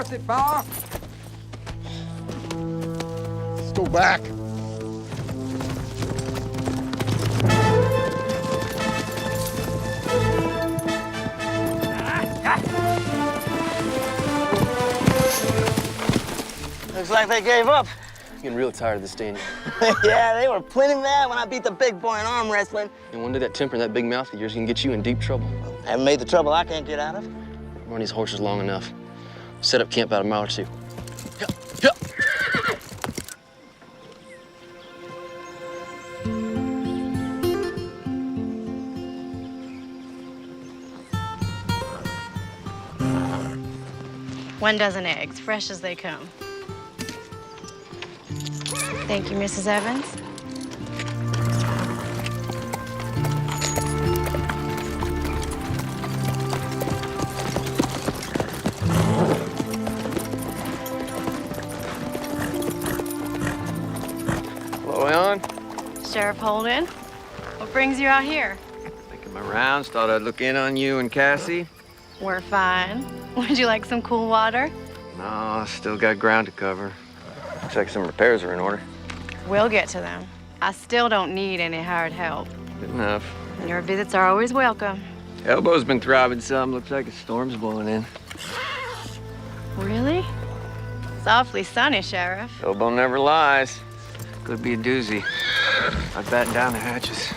What's it, fella? Let's go back. Looks like they gave up. I'm getting real tired of this, Danny. Yeah, they were plenty mad when I beat the big boy in arm wrestling. And one day that temper and that big mouth of yours can get you in deep trouble. I haven't made the trouble I can't get out of. Run these horses long enough. Set up camp about a mile or two. One dozen eggs, fresh as they come. Thank you, Mrs. Evans. Hello, Ellen. Sheriff Holden, what brings you out here? Making my rounds, thought I'd look in on you and Cassie. We're fine. Would you like some cool water? No, still got ground to cover. Looks like some repairs are in order. We'll get to them. I still don't need any hired help. Good enough. Your visits are always welcome. Elbow's been throbbing some. Looks like a storm's blowing in. Really? It's awfully sunny, Sheriff. Elbow never lies. Could be a doozy. I'd batten down the hatches.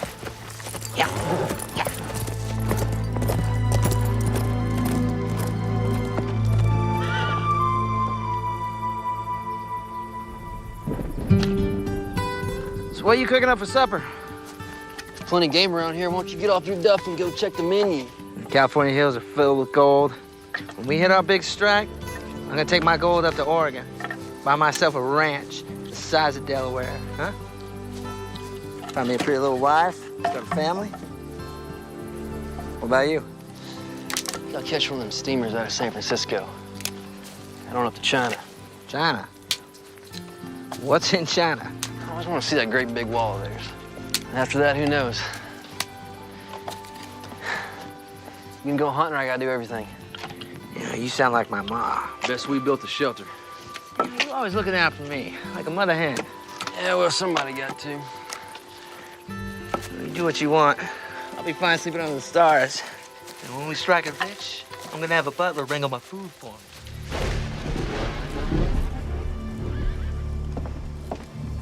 So what are you cooking up for supper? There's plenty of game around here. Why don't you get off your duff and go check the menu? The California hills are filled with gold. When we hit our big strike, I'm gonna take my gold up to Oregon. Buy myself a ranch the size of Delaware, huh? Find me a pretty little wife, start a family. What about you? I'll catch one of them steamers out of San Francisco. Head on up to China. China? What's in China? I always want to see that great big wall of theirs. And after that, who knows? You can go hunting or I gotta do everything. Yeah, you sound like my ma. Best we built a shelter. You're always looking out for me, like a mother hen. Yeah, well, somebody got to. You do what you want. I'll be fine sleeping under the stars. And when we strike it rich, I'm gonna have a butler bring all my food for me.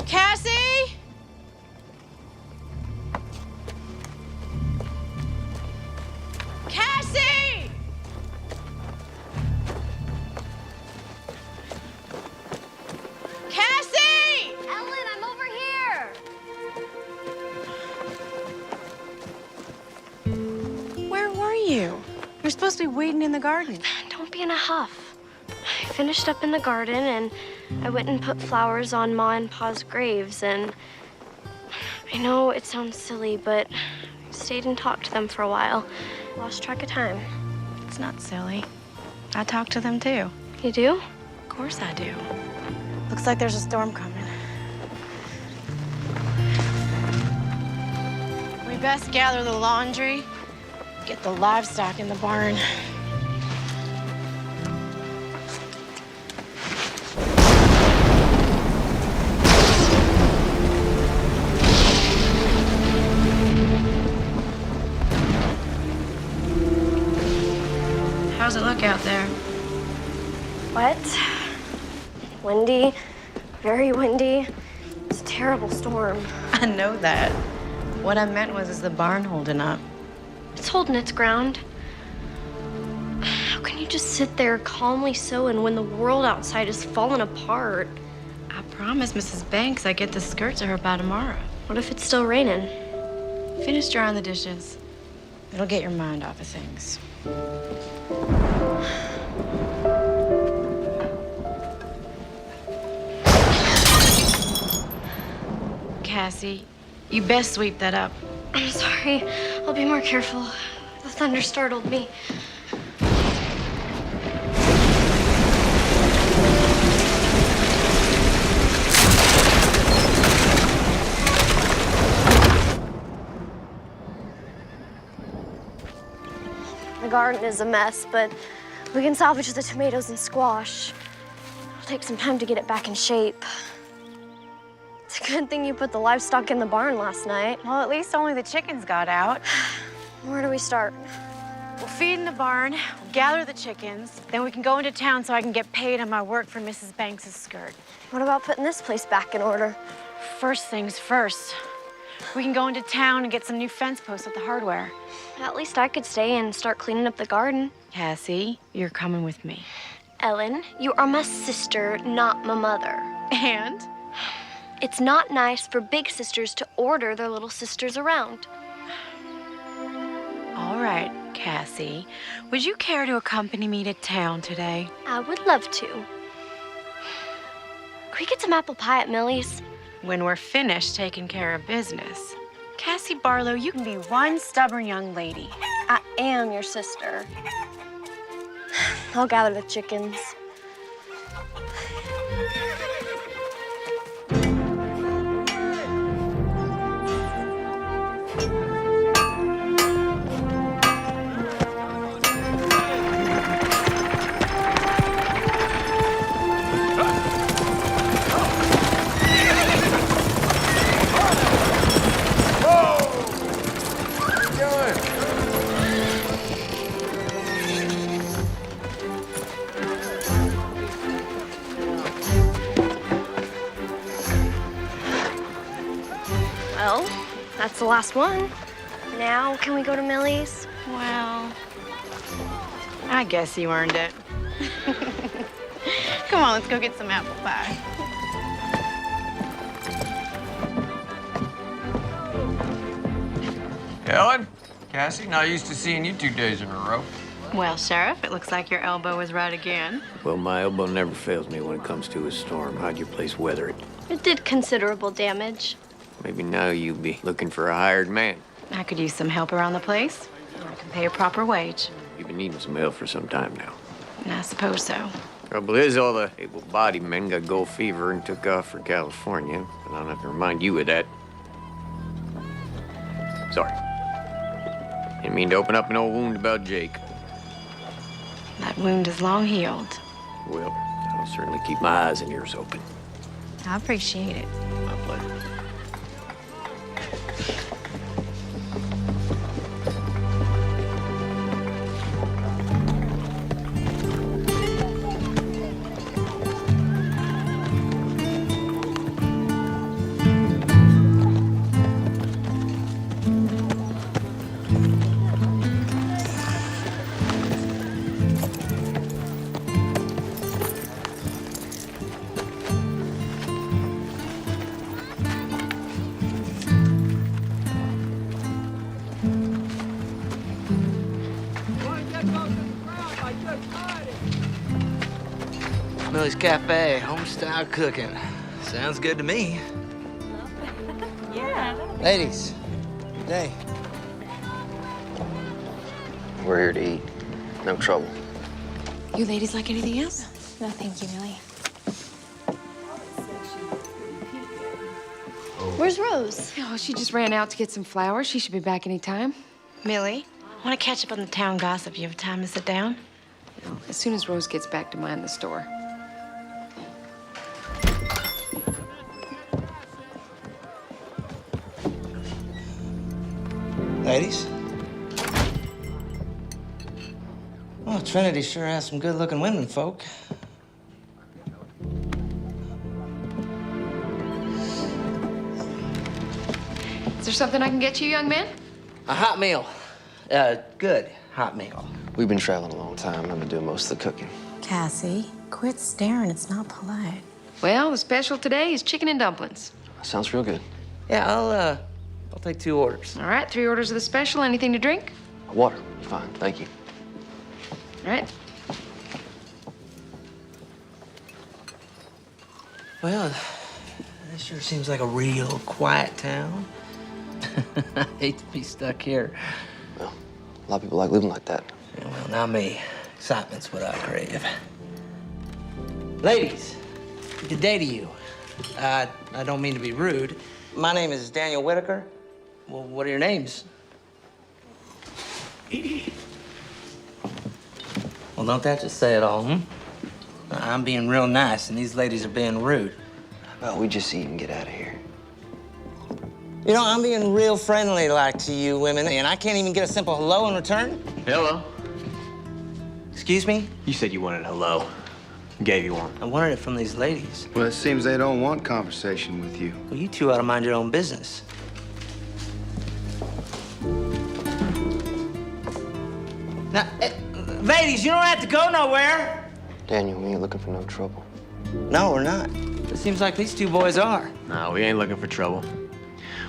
Cassie? Cassie! Cassie! Ellen, I'm over here. Where were you? You're supposed to be waiting in the garden. Don't be in a huff. I finished up in the garden and I went and put flowers on Ma and Pa's graves, and I know it sounds silly, but I stayed and talked to them for a while. Lost track of time. It's not silly. I talk to them too. You do? Of course I do. Looks like there's a storm coming. We best gather the laundry, get the livestock in the barn. How's it look out there? Wet, windy, very windy. It's a terrible storm. I know that. What I meant was, is the barn holding up? It's holding its ground. How can you just sit there calmly sewing when the world outside is falling apart? I promised Mrs. Banks I'd get the skirt to her by tomorrow. What if it's still raining? Finish drying the dishes. It'll get your mind off of things. Cassie, you best sweep that up. I'm sorry. I'll be more careful. The thunder startled me. The garden is a mess, but We can salvage the tomatoes and squash. It'll take some time to get it back in shape. It's a good thing you put the livestock in the barn last night. Well, at least only the chickens got out. Where do we start? We'll feed in the barn, we'll gather the chickens, then we can go into town so I can get paid on my work for Mrs. Banks' skirt. What about putting this place back in order? First things first. We can go into town and get some new fence posts at the hardware. At least I could stay and start cleaning up the garden. Cassie, you're coming with me. Ellen, you are my sister, not my mother. And? It's not nice for big sisters to order their little sisters around. All right, Cassie. Would you care to accompany me to town today? I would love to. Can we get some apple pie at Millie's? When we're finished taking care of business. Cassie Barlow, you can be one stubborn young lady. I am your sister. I'll gather the chickens. Well, that's the last one. Now, can we go to Millie's? Well, I guess you earned it. Come on, let's go get some apple pie. Ellen, Cassie, not used to seeing you 2 days in a row. Well, Sheriff, it looks like your elbow is right again. Well, my elbow never fails me when it comes to a storm. How'd your place weather it? It did considerable damage. Maybe now you'll be looking for a hired man. I could use some help around the place. I can pay a proper wage. You've been needing some help for some time now. And I suppose so. Trouble is, all the able-bodied men got gold fever and took off for California. And I don't have to remind you of that. Sorry. Didn't mean to open up an old wound about Jake. That wound is long healed. Well, I'll certainly keep my eyes and ears open. I appreciate it. My pleasure. Millie's Cafe, home-style cooking. Sounds good to me. Yeah. Ladies, good day. We're here to eat. No trouble. You ladies like anything else? No, thank you, Millie. Where's Rose? Oh, she just ran out to get some flowers. She should be back any time. Millie, I want to catch up on the town gossip. You have time to sit down? As soon as Rose gets back to mind the store. Ladies? Well, Trinity sure has some good-looking women, folk. Is there something I can get you, young man? A hot meal. Good hot meal. We've been traveling a long time. I've been doing most of the cooking. Cassie, quit staring. It's not polite. Well, the special today is chicken and dumplings. Sounds real good. Yeah, I'll take 2 orders. All right, 3 orders of the special. Anything to drink? Water. Fine. Thank you. All right. Well, this sure seems like a real quiet town. I hate to be stuck here. Well, a lot of people like living like that. Yeah, well, not me. Excitement's what I crave. Ladies, good day to you. I don't mean to be rude. My name is Daniel Whitaker. Well, what are your names? Well, don't that just say it all, I'm being real nice, and these ladies are being rude. How about we just eat and get out of here? You know, I'm being real friendly like to you women, and I can't even get a simple hello in return. Hello. Excuse me? You said you wanted a hello. Gave you one. I wanted it from these ladies. Well, it seems they don't want conversation with you. Well, you two ought to mind your own business. Now, ladies, you don't have to go nowhere. Daniel, we ain't looking for no trouble. No, we're not. It seems like these two boys are. No, we ain't looking for trouble.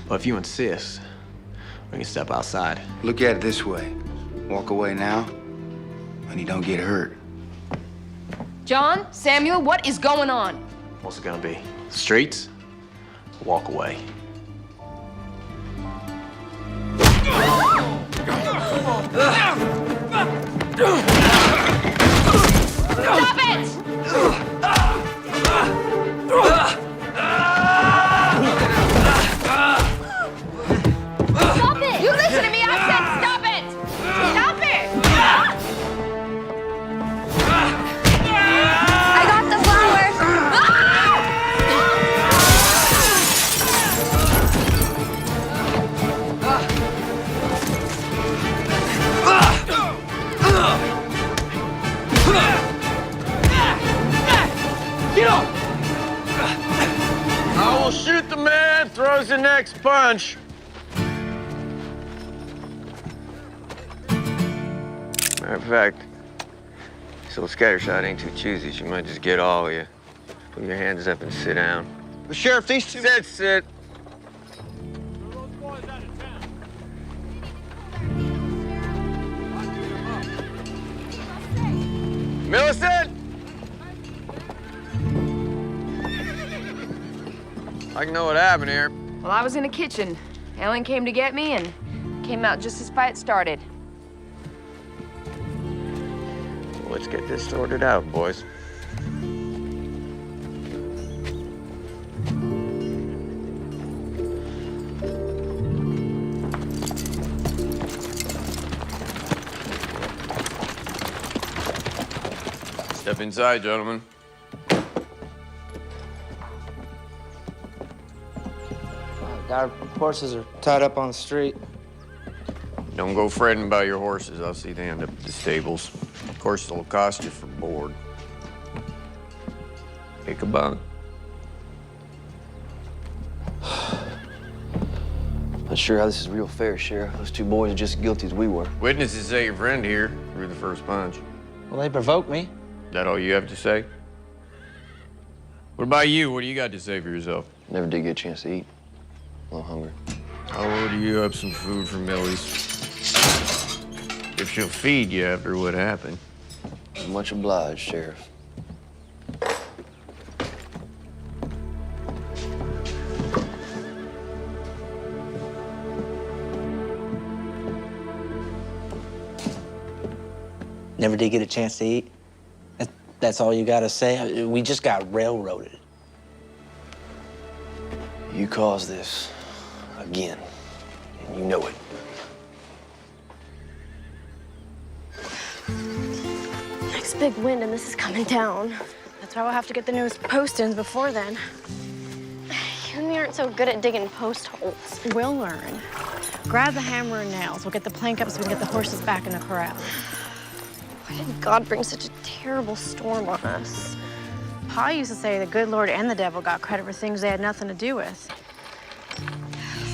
But if you insist, we can step outside. Look at it this way. Walk away now, and you don't get hurt. John, Samuel, what is going on? What's it gonna be? Streets? Walk away. Stop it! Stop it! You listen to me, I said stop it! Stop it! I got the flowers. I will shoot the man, throws the next punch. Matter of fact, this little scattershot ain't too choosy. She might just get all of you. Put your hands up and sit down. But Sheriff, these two... Sit. Millicent! I can know what happened here. Well, I was in the kitchen. Ellen came to get me and came out just as fight started. Let's get this sorted out, boys. Step inside, gentlemen. Our horses are tied up on the street. Don't go fretting about your horses. I'll see they end up at the stables. Of course, it'll cost you for board. Take a bunk. Not sure how this is real fair, Sheriff. Those two boys are just as guilty as we were. Witnesses say your friend here threw the first punch. Well, they provoked me. That all you have to say? What about you? What do you got to say for yourself? Never did get a chance to eat. A little hungry. I'll order you up some food from Millie's. If she'll feed you after what happened. Much obliged, Sheriff. Never did get a chance to eat. That's all you gotta say? We just got railroaded. You caused this again, and you know it. Next big wind and this is coming down. That's why we'll have to get the newest post-ins before then. You and me aren't so good at digging post holes. We'll learn. Grab the hammer and nails. We'll get the plank up so we can get the horses back in the corral. Why did God bring such a terrible storm on us? Pa used to say the good Lord and the devil got credit for things they had nothing to do with.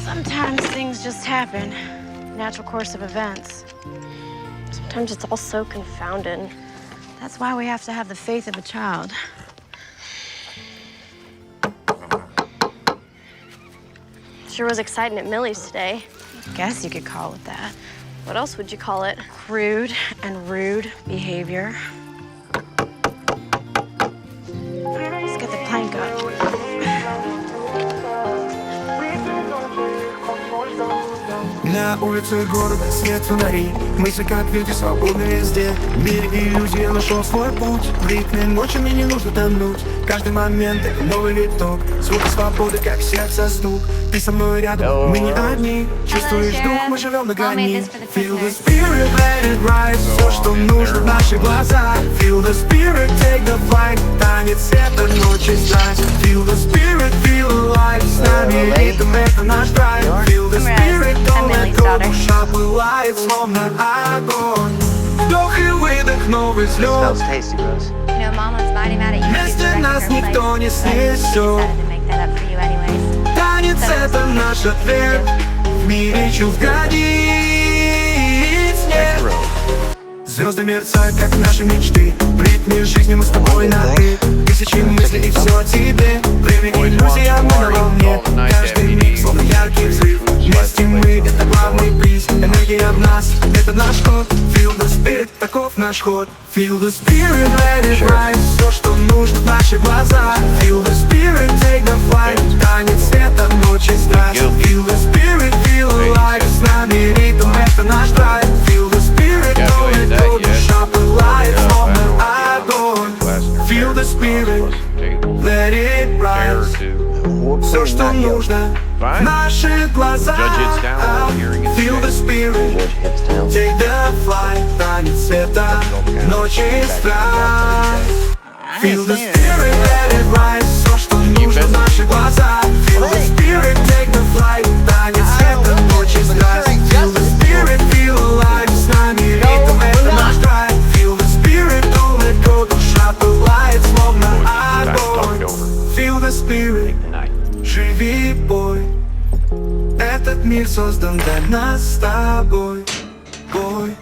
Sometimes things just happen. Natural course of events. Sometimes it's all so confounded. That's why we have to have the faith of a child. Sure was exciting at Millie's today. Guess you could call it that. What else would you call it? Crude and rude behavior. Let's get the plank up. Now на улице города свет фонарей. Мысли как ветер, свободны везде. В мире иллюзий я нашел свой путь. В ритме ночи мне не нужно тонуть. Каждый момент это новый виток. Звуки свободы, как сердце стук. Ты со мной рядом, мы не одни. Чувствуешь дух, мы живем на грани. Feel the spirit, let it rise. Все, что нужно в наших глазах. Feel the spirit, take the flight. Танец света, ночи страсть. Feel the spirit, feel alive. С нами ритм, это наш драйв. Feel the spirit, don't let go. Душа пылает, словно огонь. Вдох и выдох, новый взлет. Smells tasty, Rose. You know, Mom was mighty mad at you. Вместе нас никто не снесет. To make that up for you anyways. Танец это наш ответ. В мире чувств границ нет. Звезды мерцают, как наши мечты. В ритме жизни мы с тобой на «ты». Тысячи мыслей и все о тебе. Время иллюзия, мы на волне. Каждый миг, словно яркий взрыв. Вместе мы, это главный приз. Энергия в нас, это наш ход. Feel the spirit, таков наш ход. Feel the spirit, let it rise. Все, что нужно в наших глазах. Feel the spirit, take the flight. Танец света, ночи страсть. Feel the spirit, feel alive. С нами ритм, это наш драйв. Feel the spirit, don't let go. Душа пылает, словно огонь. Feel the spirit, let it rise. Все, что нужно в наших глазах. Feel the spirit, take the flight. Танец света, ночи страсть. Feel the spirit, let it rise. Все, что нужно в наших глазах. Feel the spirit, take the flight. Танец света, ночи страсть. Feel the spirit, feel alive. С нами ритм, это наш драйв. Feel the spirit, don't let go. Душа пылает, словно огонь. Feel the spirit, живи бой. Этот мир создан для нас с тобой. Бой.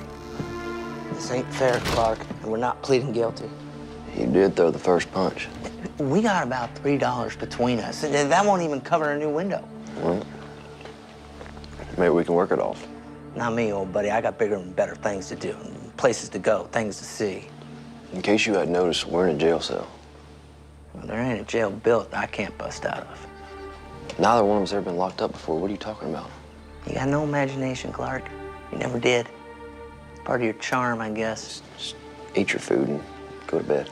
This ain't fair, Clark, and we're not pleading guilty. You did throw the first punch. We got about $3 between us, and that won't even cover a new window. Well, maybe we can work it off. Not me, old buddy. I got bigger and better things to do, places to go, things to see. In case you hadn't noticed, we're in a jail cell. Well, there ain't a jail built that I can't bust out of. Neither one of us ever been locked up before. What are you talking about? You got no imagination, Clark. You never did. Part of your charm, I guess. Just eat your food and go to bed.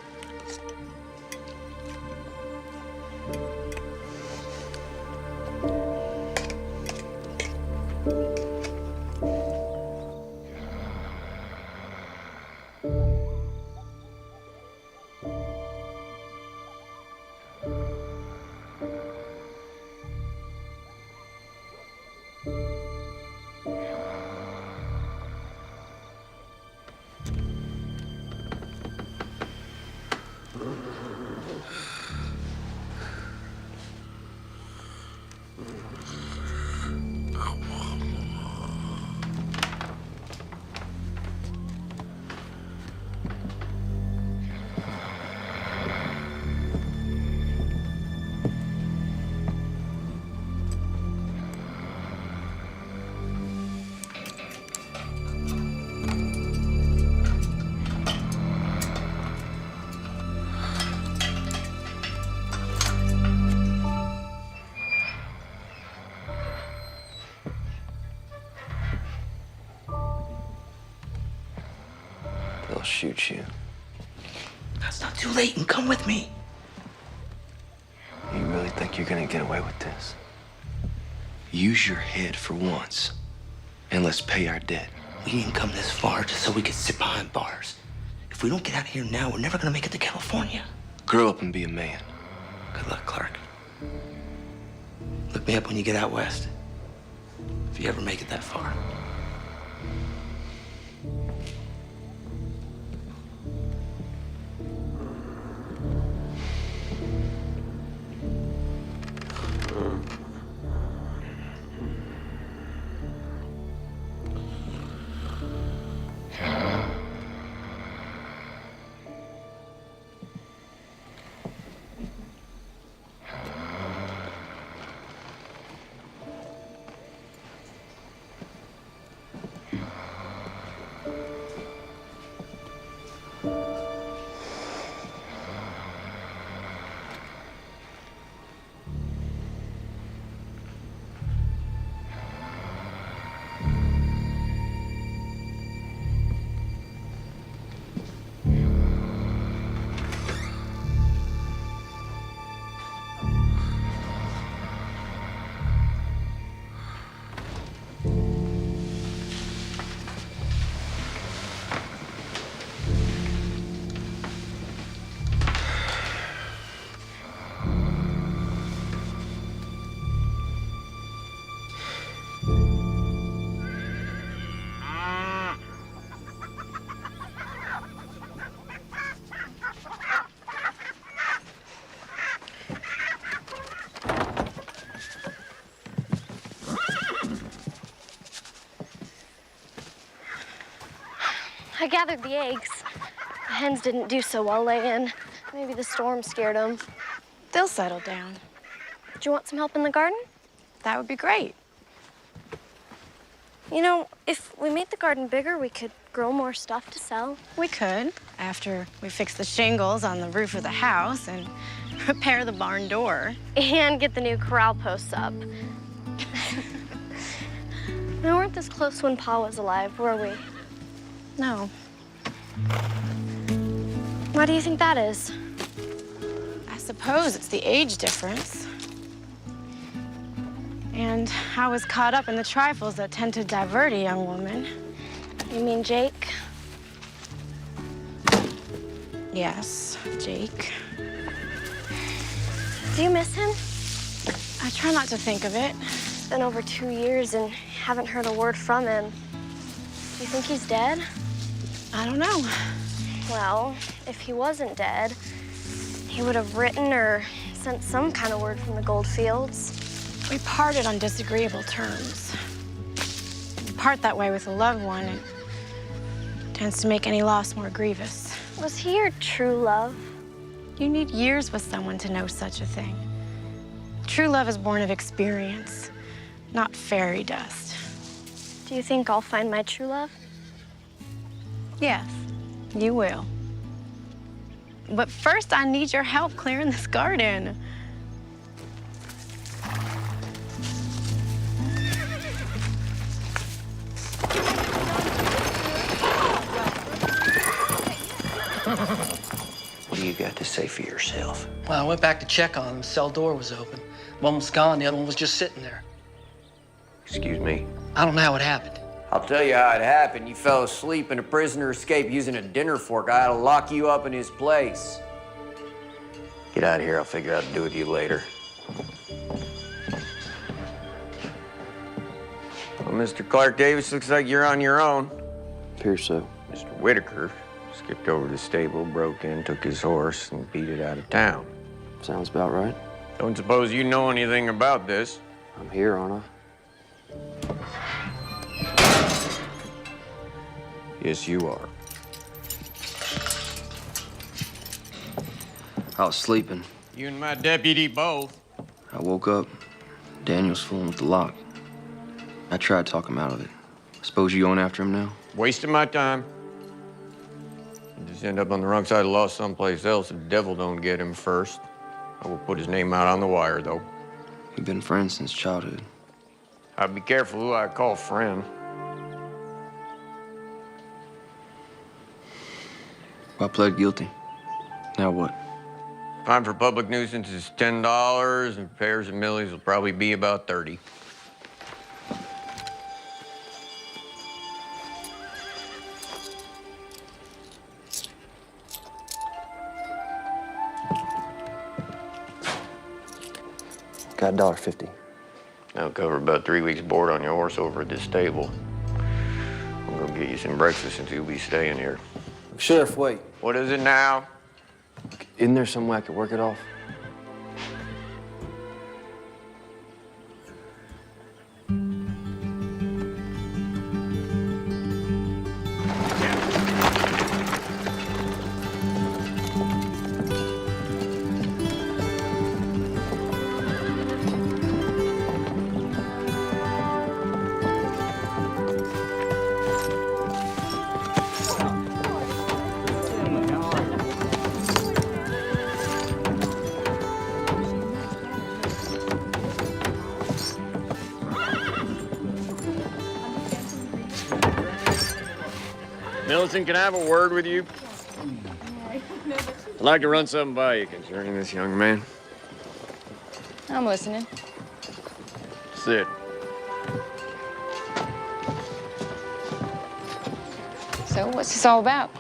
They'll shoot you. It's not too late, and come with me. You really think you're gonna get away with this? Use your head for once, and let's pay our debt. We didn't come this far just so we could sit behind bars. If we don't get out of here now, we're never gonna make it to California. Grow up and be a man. Good luck, Clark. Look me up when you get out west. If you ever make it that far. gathered the eggs. The hens didn't do so well laying. Maybe the storm scared them. They'll settle down. Do you want some help in the garden? That would be great. You know, if we made the garden bigger, we could grow more stuff to sell. We could, after we fix the shingles on the roof of the house and repair the barn door. And get the new corral posts up. We weren't this close when Pa was alive, were we? No. Why do you think that is? I suppose it's the age difference. And I was caught up in the trifles that tend to divert a young woman. You mean Jake? Yes, Jake. Do you miss him? I try not to think of it. It's been over 2 years and haven't heard a word from him. Do you think he's dead? I don't know. Well, if he wasn't dead, he would have written or sent some kind of word from the Goldfields. We parted on disagreeable terms. You part that way with a loved one, it tends to make any loss more grievous. Was he your true love? You need years with someone to know such a thing. True love is born of experience, not fairy dust. Do you think I'll find my true love? Yes, you will. But first, I need your help clearing this garden. What do you got to say for yourself? Well, I went back to check on him. The cell door was open. One was gone, the other one was just sitting there. Excuse me. I don't know how it happened. I'll tell you how it happened. You fell asleep and a prisoner escaped using a dinner fork. I had to lock you up in his place. Get out of here. I'll figure out what to do with you later. Well, Mr. Clark Davis, looks like you're on your own. Appears so. Mr. Whitaker skipped over to the stable, broke in, took his horse, and beat it out of town. Sounds about right. Don't suppose you know anything about this. I'm here, aren't I? Yes, you are. I was sleeping. You and my deputy both. I woke up. Daniel's fooling with the lock. I tried to talk him out of it. Suppose you going after him now? Wasting my time. You just end up on the wrong side of the law someplace else if the devil don't get him first. I will put his name out on the wire, though. We've been friends since childhood. I'd be careful who I call friend. I pled guilty. Now what? Fine for public nuisance is $10, and repairs and millies will probably be about 30. Got $1.50. That'll cover about 3 weeks' board on your horse over at this stable. I'm gonna get you some breakfast since you'll be staying here. Sheriff, wait. What is it now? Isn't there some way I could work it off? Millicent, can I have a word with you? I'd like to run something by you concerning this young man. I'm listening. Sit. So, what's this all about?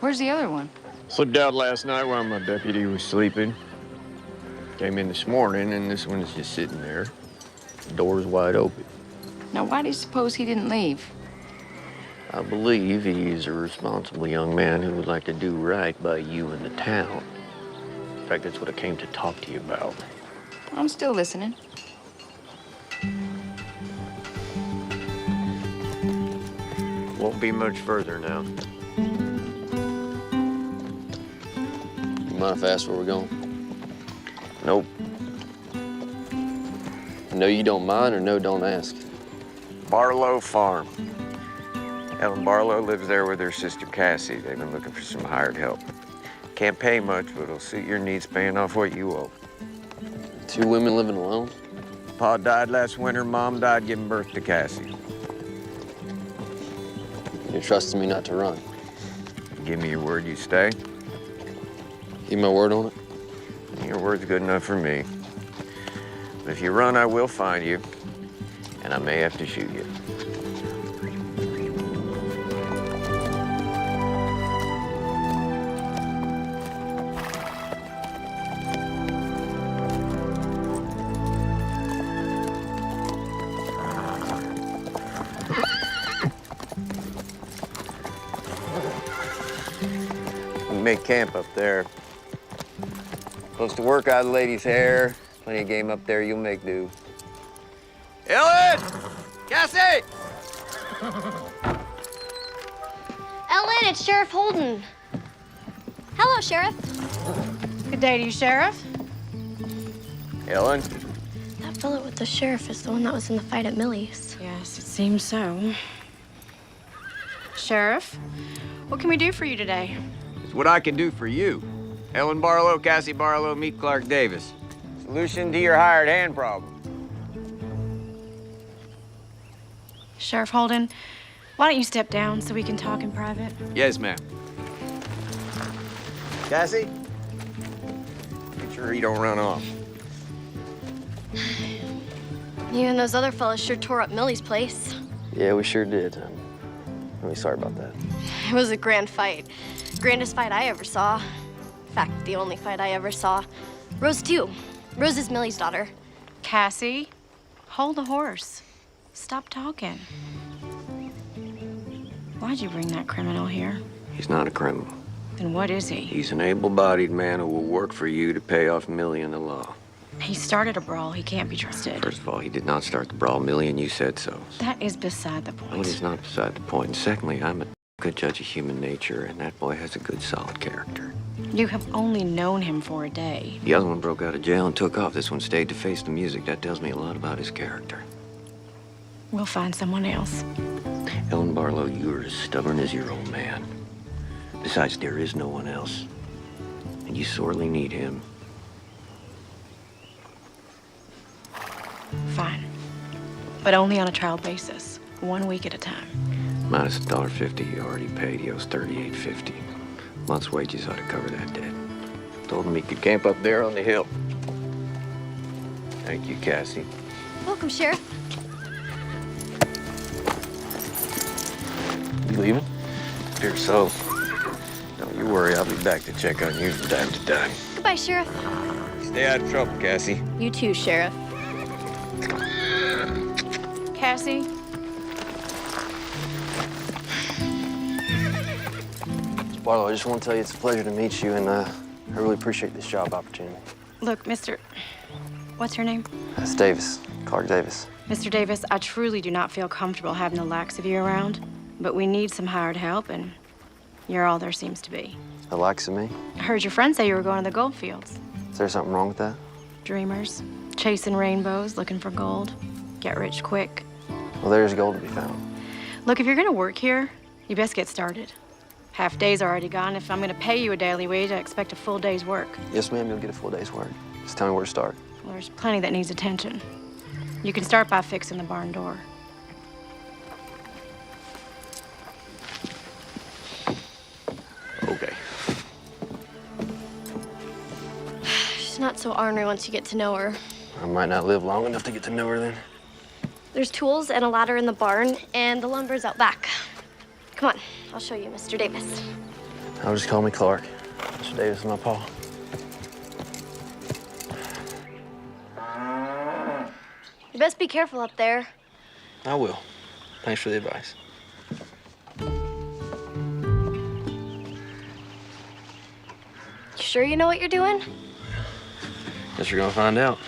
Where's the other one? Slipped out last night while my deputy was sleeping. Came in this morning, and this one is just sitting there. The door's wide open. Now, why do you suppose he didn't leave? I believe he is a responsible young man who would like to do right by you and the town. In fact, that's what I came to talk to you about. I'm still listening. Won't be much further now. Mind if I ask where we're going? Nope. No, you don't mind, or no, don't ask? Barlow Farm. Ellen Barlow lives there with her sister Cassie. They've been looking for some hired help. Can't pay much, but it'll suit your needs paying off what you owe. 2 women living alone? Pa died last winter, Mom died giving birth to Cassie. You're trusting me not to run? Give me your word you stay. Keep my word on it? Your word's good enough for me. But if you run, I will find you, and I may have to shoot you. We make camp up there. Close to work out of the lady's hair. Plenty of game up there, you'll make do. Ellen! Cassie! Ellen, it's Sheriff Holden. Hello, Sheriff. Good day to you, Sheriff. Ellen? That fellow with the sheriff is the one that was in the fight at Millie's. Yes, it seems so. Sheriff, what can we do for you today? It's what I can do for you. Ellen Barlow, Cassie Barlow, meet Clark Davis. Solution to your hired hand problem. Sheriff Holden, why don't you step down so we can talk in private? Yes, ma'am. Cassie? Make sure he don't run off. You and those other fellas sure tore up Millie's place. Yeah, we sure did. I'm really sorry about that. It was a grand fight. Grandest fight I ever saw. In fact, the only fight I ever saw. Rose, too. Rose is Millie's daughter. Cassie, hold the horse. Stop talking. Why'd you bring that criminal here? He's not a criminal. Then what is he? He's an able-bodied man who will work for you to pay off Millie and the law. He started a brawl. He can't be trusted. First of all, he did not start the brawl. Millie and you said so. That is beside the No, point. it is not beside the point. And secondly, I'm a good judge of human nature, and that boy has a good, solid character. You have only known him for a day. The other one broke out of jail and took off. This one stayed to face the music. That tells me a lot about his character. We'll find someone else. Ellen Barlow, you are as stubborn as your old man. Besides, there is no one else. And you sorely need him. Fine. But only on a trial basis. 1 week at a time. Minus $1.50 you already paid. He owes $38.50. Month's wages ought to cover that debt. Told him he could camp up there on the hill. Thank you, Cassie. Welcome, Sheriff. You leaving? Dear so. Don't you worry, I'll be back to check on you from time to time. Goodbye, Sheriff. Stay out of trouble, Cassie. You too, Sheriff. Cassie? Miss Barlow, I just want to tell you it's a pleasure to meet you, and I really appreciate this job opportunity. Look, what's your name? That's Davis, Clark Davis. Mr. Davis, I truly do not feel comfortable having the likes of you around, but we need some hired help, and you're all there seems to be. The likes of me? I heard your friend say you were going to the gold fields. Is there something wrong with that? Dreamers, chasing rainbows, looking for gold, get rich quick. Well, there's gold to be found. Look, if you're gonna work here, you best get started. Half day's already gone. If I'm gonna pay you a daily wage, I expect a full day's work. Yes, ma'am, you'll get a full day's work. Just tell me where to start. Well, there's plenty that needs attention. You can start by fixing the barn door. Okay. She's not so ornery once you get to know her. I might not live long enough to get to know her then. There's tools and a ladder in the barn, and the lumber's out back. Come on, I'll show you, Mr. Davis. I'll just call me Clark. Mr. Davis is my pa. You best be careful up there. I will. Thanks for the advice. You sure you know what you're doing? Guess you're gonna find out.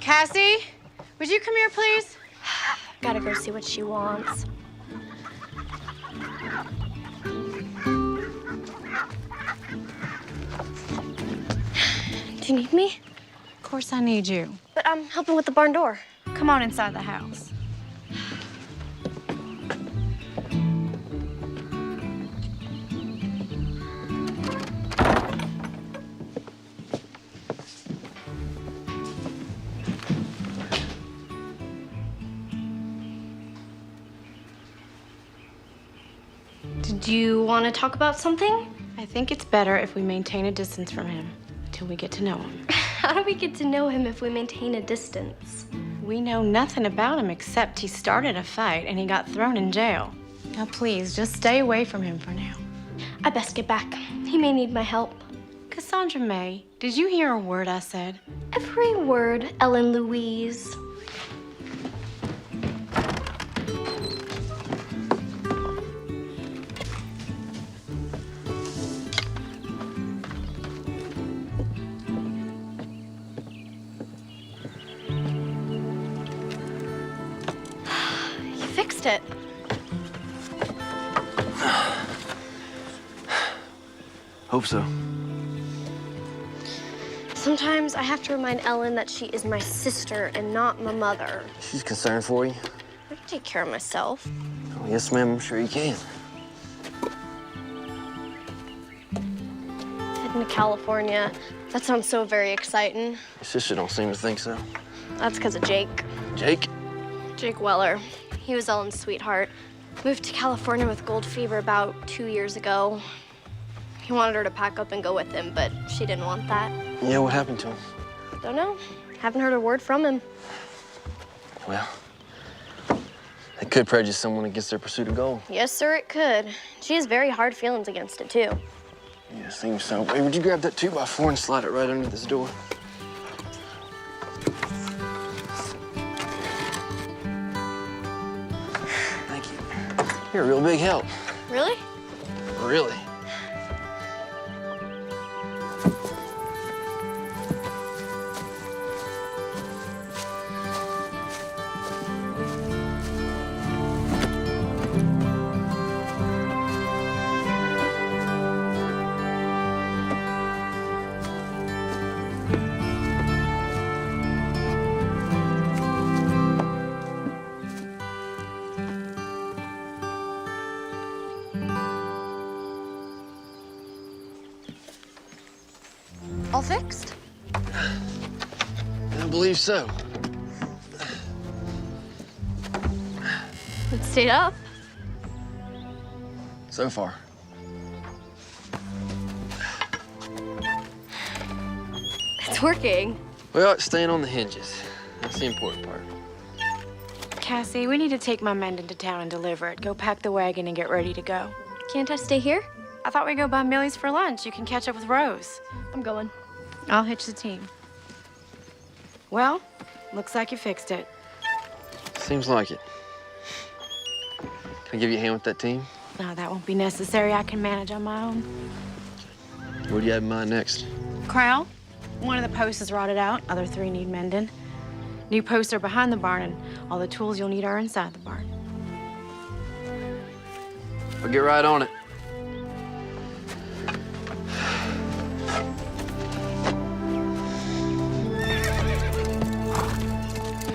Cassie, would you come here, please? Gotta go see what she wants. Do you need me? Of course I need you. But I'm helping with the barn door. Come on inside the house. Did you want to talk about something? I think it's better if we maintain a distance from him until we get to know him. How do we get to know him if we maintain a distance? We know nothing about him except he started a fight and he got thrown in jail. Now, please, just stay away from him for now. I best get back. He may need my help. Cassandra May, did you hear a word I said? Every word, Ellen Louise. You fixed it. Hope so. Sometimes I have to remind Ellen that she is my sister and not my mother. She's concerned for you. I can take care of myself. Oh, yes, ma'am, I'm sure you can. Heading to California. That sounds so very exciting. Your sister don't seem to think so. That's because of Jake. Jake? Jake Weller. He was Ellen's sweetheart. Moved to California with gold fever about 2 years ago. He wanted her to pack up and go with him, but she didn't want that. Yeah, what happened to him? Don't know. Haven't heard a word from him. Well, it could prejudice someone against their pursuit of gold. Yes, sir, it could. She has very hard feelings against it, too. Yeah, seems so. Hey, would you grab that 2x4 and slide it right under this door? Thank you. You're a real big help. Really? Really? All fixed? I believe so. It stayed up. So far. It's working. Well, it's staying on the hinges. That's the important part. Cassie, we need to take my Mendon to town and deliver it. Go pack the wagon and get ready to go. Can't I stay here? I thought we'd go by Millie's for lunch. You can catch up with Rose. I'm going. I'll hitch the team. Well, looks like you fixed it. Seems like it. Can I give you a hand with that team? No, that won't be necessary. I can manage on my own. What do you have in mind next? Crowell, one of the posts is rotted out. Other 3 need mending. New posts are behind the barn, and all the tools you'll need are inside the barn. I'll get right on it.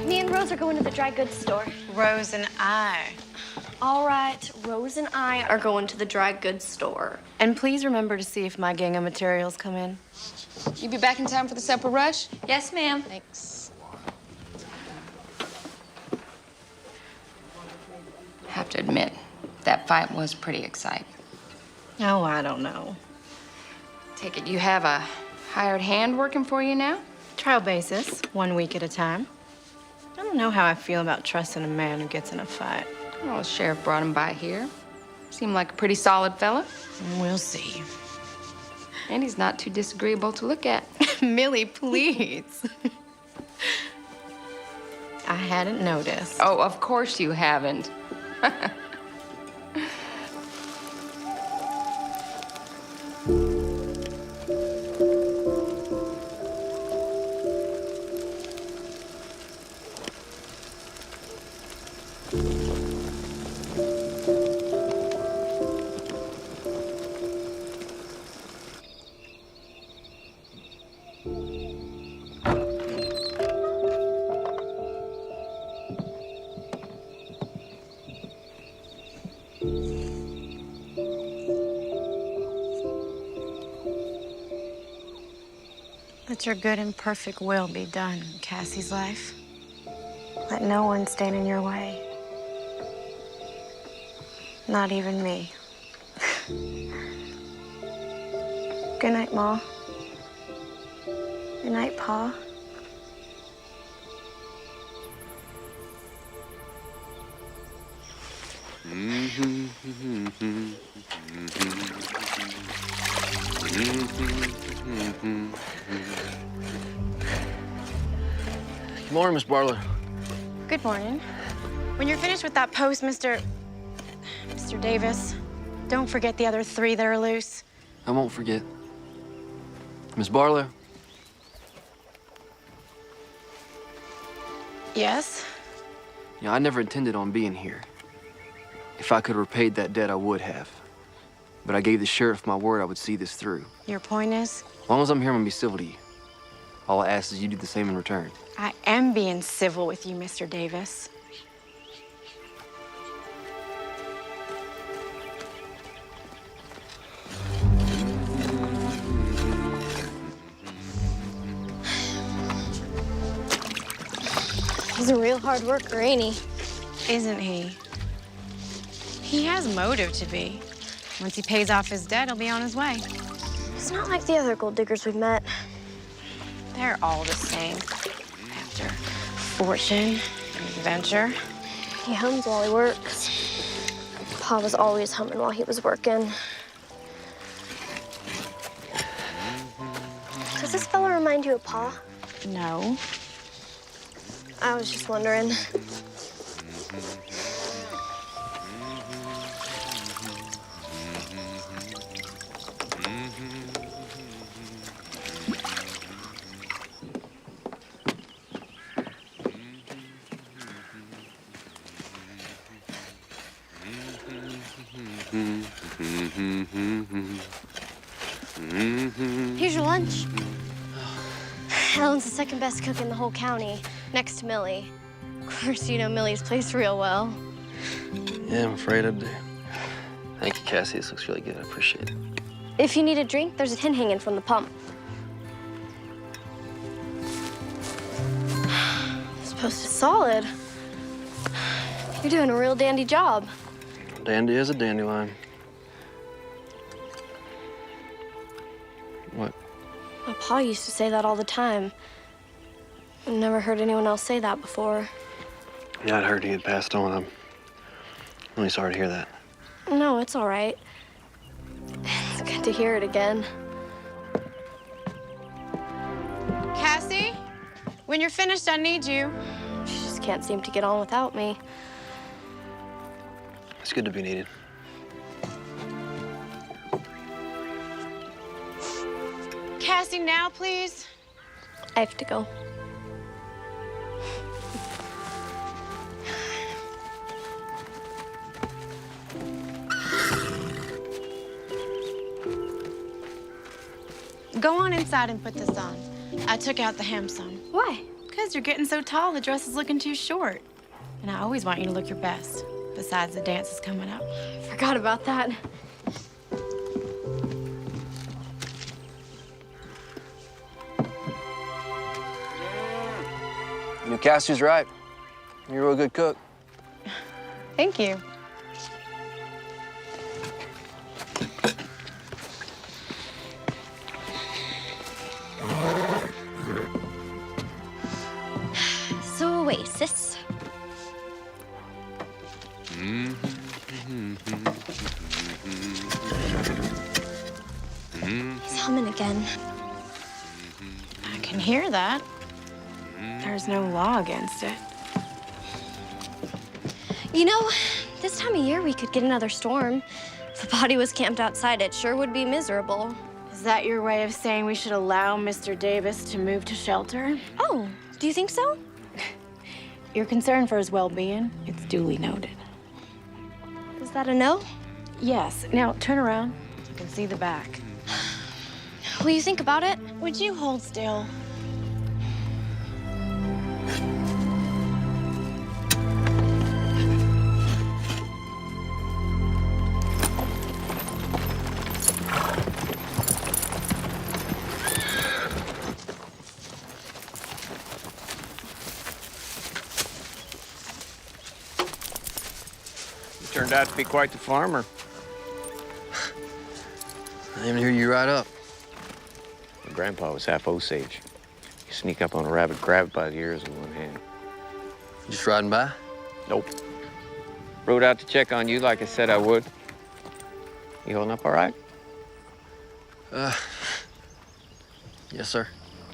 Me and Rose are going to the dry goods store. Rose and I. All right, Rose and I are going to the dry goods store. And please remember to see if my gingham materials come in. You be back in time for the supper rush? Yes, ma'am. Thanks. Have to admit, that fight was pretty exciting. Oh, I don't know. Take it you have a hired hand working for you now? Trial basis, 1 week at a time. I don't know how I feel about trusting a man who gets in a fight. Well, the sheriff brought him by here. Seemed like a pretty solid fella. We'll see. And he's not too disagreeable to look at. Millie, please. I hadn't noticed. Oh, of course you haven't. Let your good and perfect will be done in Cassie's life. Let no one stand in your way. Not even me. Good night, Ma. Good night, Pa. Good morning, Miss Barlow. Good morning. When you're finished with that post, Mr. Davis, don't forget the other 3 that are loose. I won't forget. Miss Barlow? Yes? I never intended on being here. If I could have repaid that debt, I would have. But I gave the sheriff my word I would see this through. Your point is? As long as I'm here, I'm gonna be civil to you. All I ask is you do the same in return. I am being civil with you, Mr. Davis. He's a real hard worker, ain't he? Isn't he? He has motive to be. Once he pays off his debt, he'll be on his way. He's not like the other gold diggers we've met. They're all the same. After fortune and adventure. He hums while he works. Pa was always humming while he was working. Does this fella remind you of Pa? No. I was just wondering. Here's your lunch. Ellen's the second best cook in the whole county, next to Millie. Of course, you know Millie's place real well. Yeah, I'm afraid I do. Thank you, Cassie. This looks really good. I appreciate it. If you need a drink, there's a tin hanging from the pump. This post is solid. You're doing a real dandy job. Dandy is a dandelion. What? My pa used to say that all the time. I've never heard anyone else say that before. Yeah, I'd heard he had passed on. I'm really sorry to hear that. No, it's all right. It's good to hear it again. Cassie, when you're finished, I need you. She just can't seem to get on without me. It's good to be needed. Cassie, now, please. I have to go. Go on inside and put this on. I took out the hem some. Why? Because you're getting so tall, the dress is looking too short. And I always want you to look your best. Besides, the dance is coming up. Forgot about that. You know, Cassie's right. You're a real good cook. Thank you. So, Oasis. He's humming again. I can hear that. There's no law against it. You know, this time of year we could get another storm. If a body was camped outside, it sure would be miserable. Is that your way of saying we should allow Mr. Davis to move to shelter? Oh, do you think so? You're concerned for his well-being. It's duly noted. Is that a no? Yes. Now, turn around. You can see the back. Will you think about it? Would you hold still? Turned out to be quite the farmer. I didn't even hear you ride up. My grandpa was half Osage. You sneak up on a rabbit, grab it by the ears in one hand. Just riding by? Nope. Rode out to check on you like I said I would. You holding up all right? Yes, sir.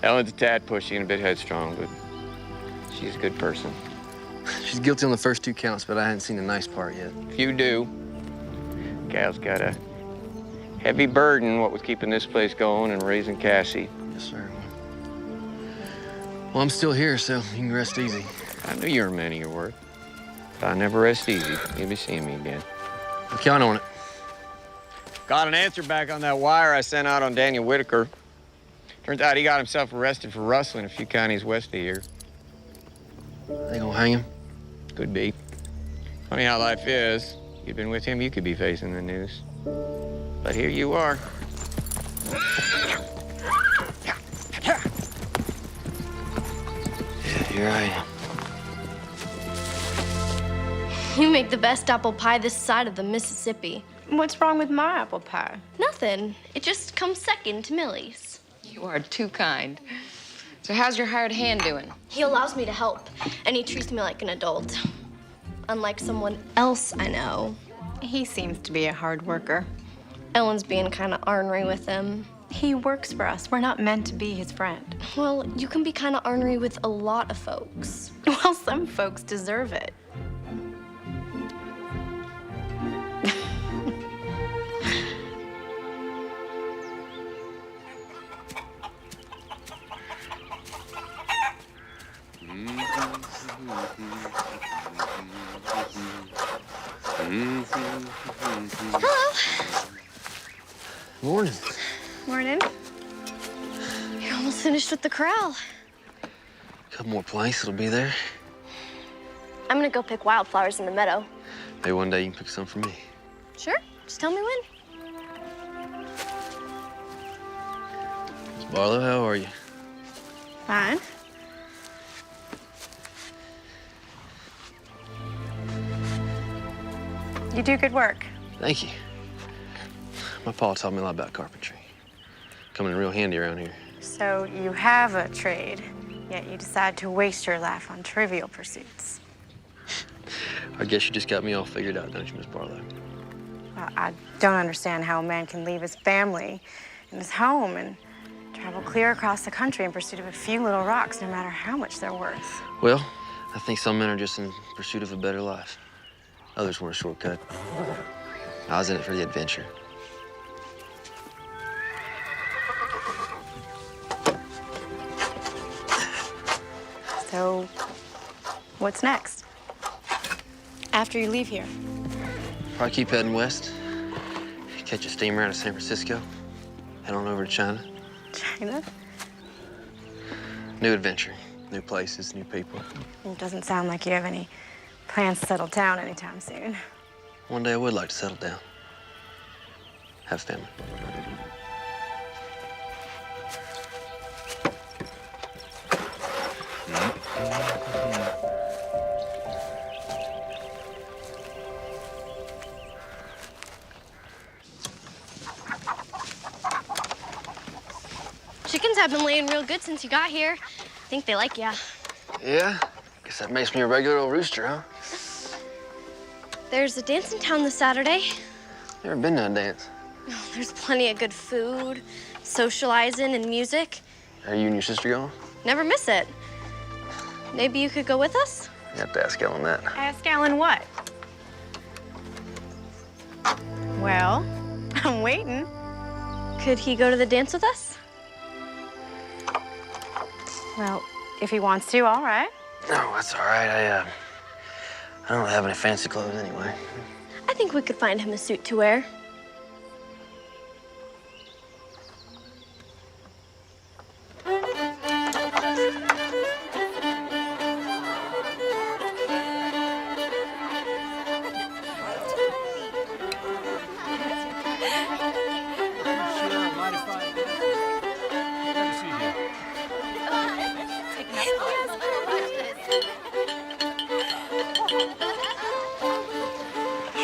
Ellen's a tad pushy and a bit headstrong, but she's a good person. She's guilty on the first 2 counts, but I hadn't seen the nice part yet. If you do, gal's got a heavy burden, what with keeping this place going and raising Cassie. Yes, sir. Well, I'm still here, so you can rest easy. I knew you were a man of your word. But I never rest easy. You'll be seeing me again. I'll count on it. Got an answer back on that wire I sent out on Daniel Whitaker. Turns out he got himself arrested for rustling a few counties west of here. They gonna hang him? Could be. Funny how life is. If you'd been with him, you could be facing the news. But here you are. Yeah, here I am. You make the best apple pie this side of the Mississippi. What's wrong with my apple pie? Nothing. It just comes second to Millie's. You are too kind. So how's your hired hand doing? He allows me to help, and he treats me like an adult. Unlike someone else I know. He seems to be a hard worker. Ellen's being kind of ornery with him. He works for us. We're not meant to be his friend. Well, you can be kind of ornery with a lot of folks. Well, some folks deserve it. Hello. Morning. Morning. You're almost finished with the corral. A couple more planks, it'll be there. I'm gonna go pick wildflowers in the meadow. Maybe one day you can pick some for me. Sure, just tell me when. Miss Barlow, how are you? Fine. You do good work. Thank you. My pa taught me a lot about carpentry. Coming in real handy around here. So you have a trade, yet you decide to waste your life on trivial pursuits. I guess you just got me all figured out, don't you, Miss Barlow? Well, I don't understand how a man can leave his family and his home and travel clear across the country in pursuit of a few little rocks, no matter how much they're worth. Well, I think some men are just in pursuit of a better life. Others want a shortcut. I was in it for the adventure. So, what's next? After you leave here? Probably keep heading west. Catch a steamer out of San Francisco. Head on over to China. China? New adventure. New places, new people. It doesn't sound like you have any plans to settle down anytime soon. One day I would like to settle down. Have family. Chickens have been laying real good since you got here. I think they like ya. Yeah? Guess that makes me a regular old rooster, huh? There's a dance in town this Saturday. Never been to a dance. Oh, there's plenty of good food, socializing, and music. Are you and your sister going? Never miss it. Maybe you could go with us? You have to ask Ellen that. Ask Alan what? Well, I'm waiting. Could he go to the dance with us? Well, if he wants to, all right. No, that's all right. I don't have any fancy clothes anyway. I think we could find him a suit to wear.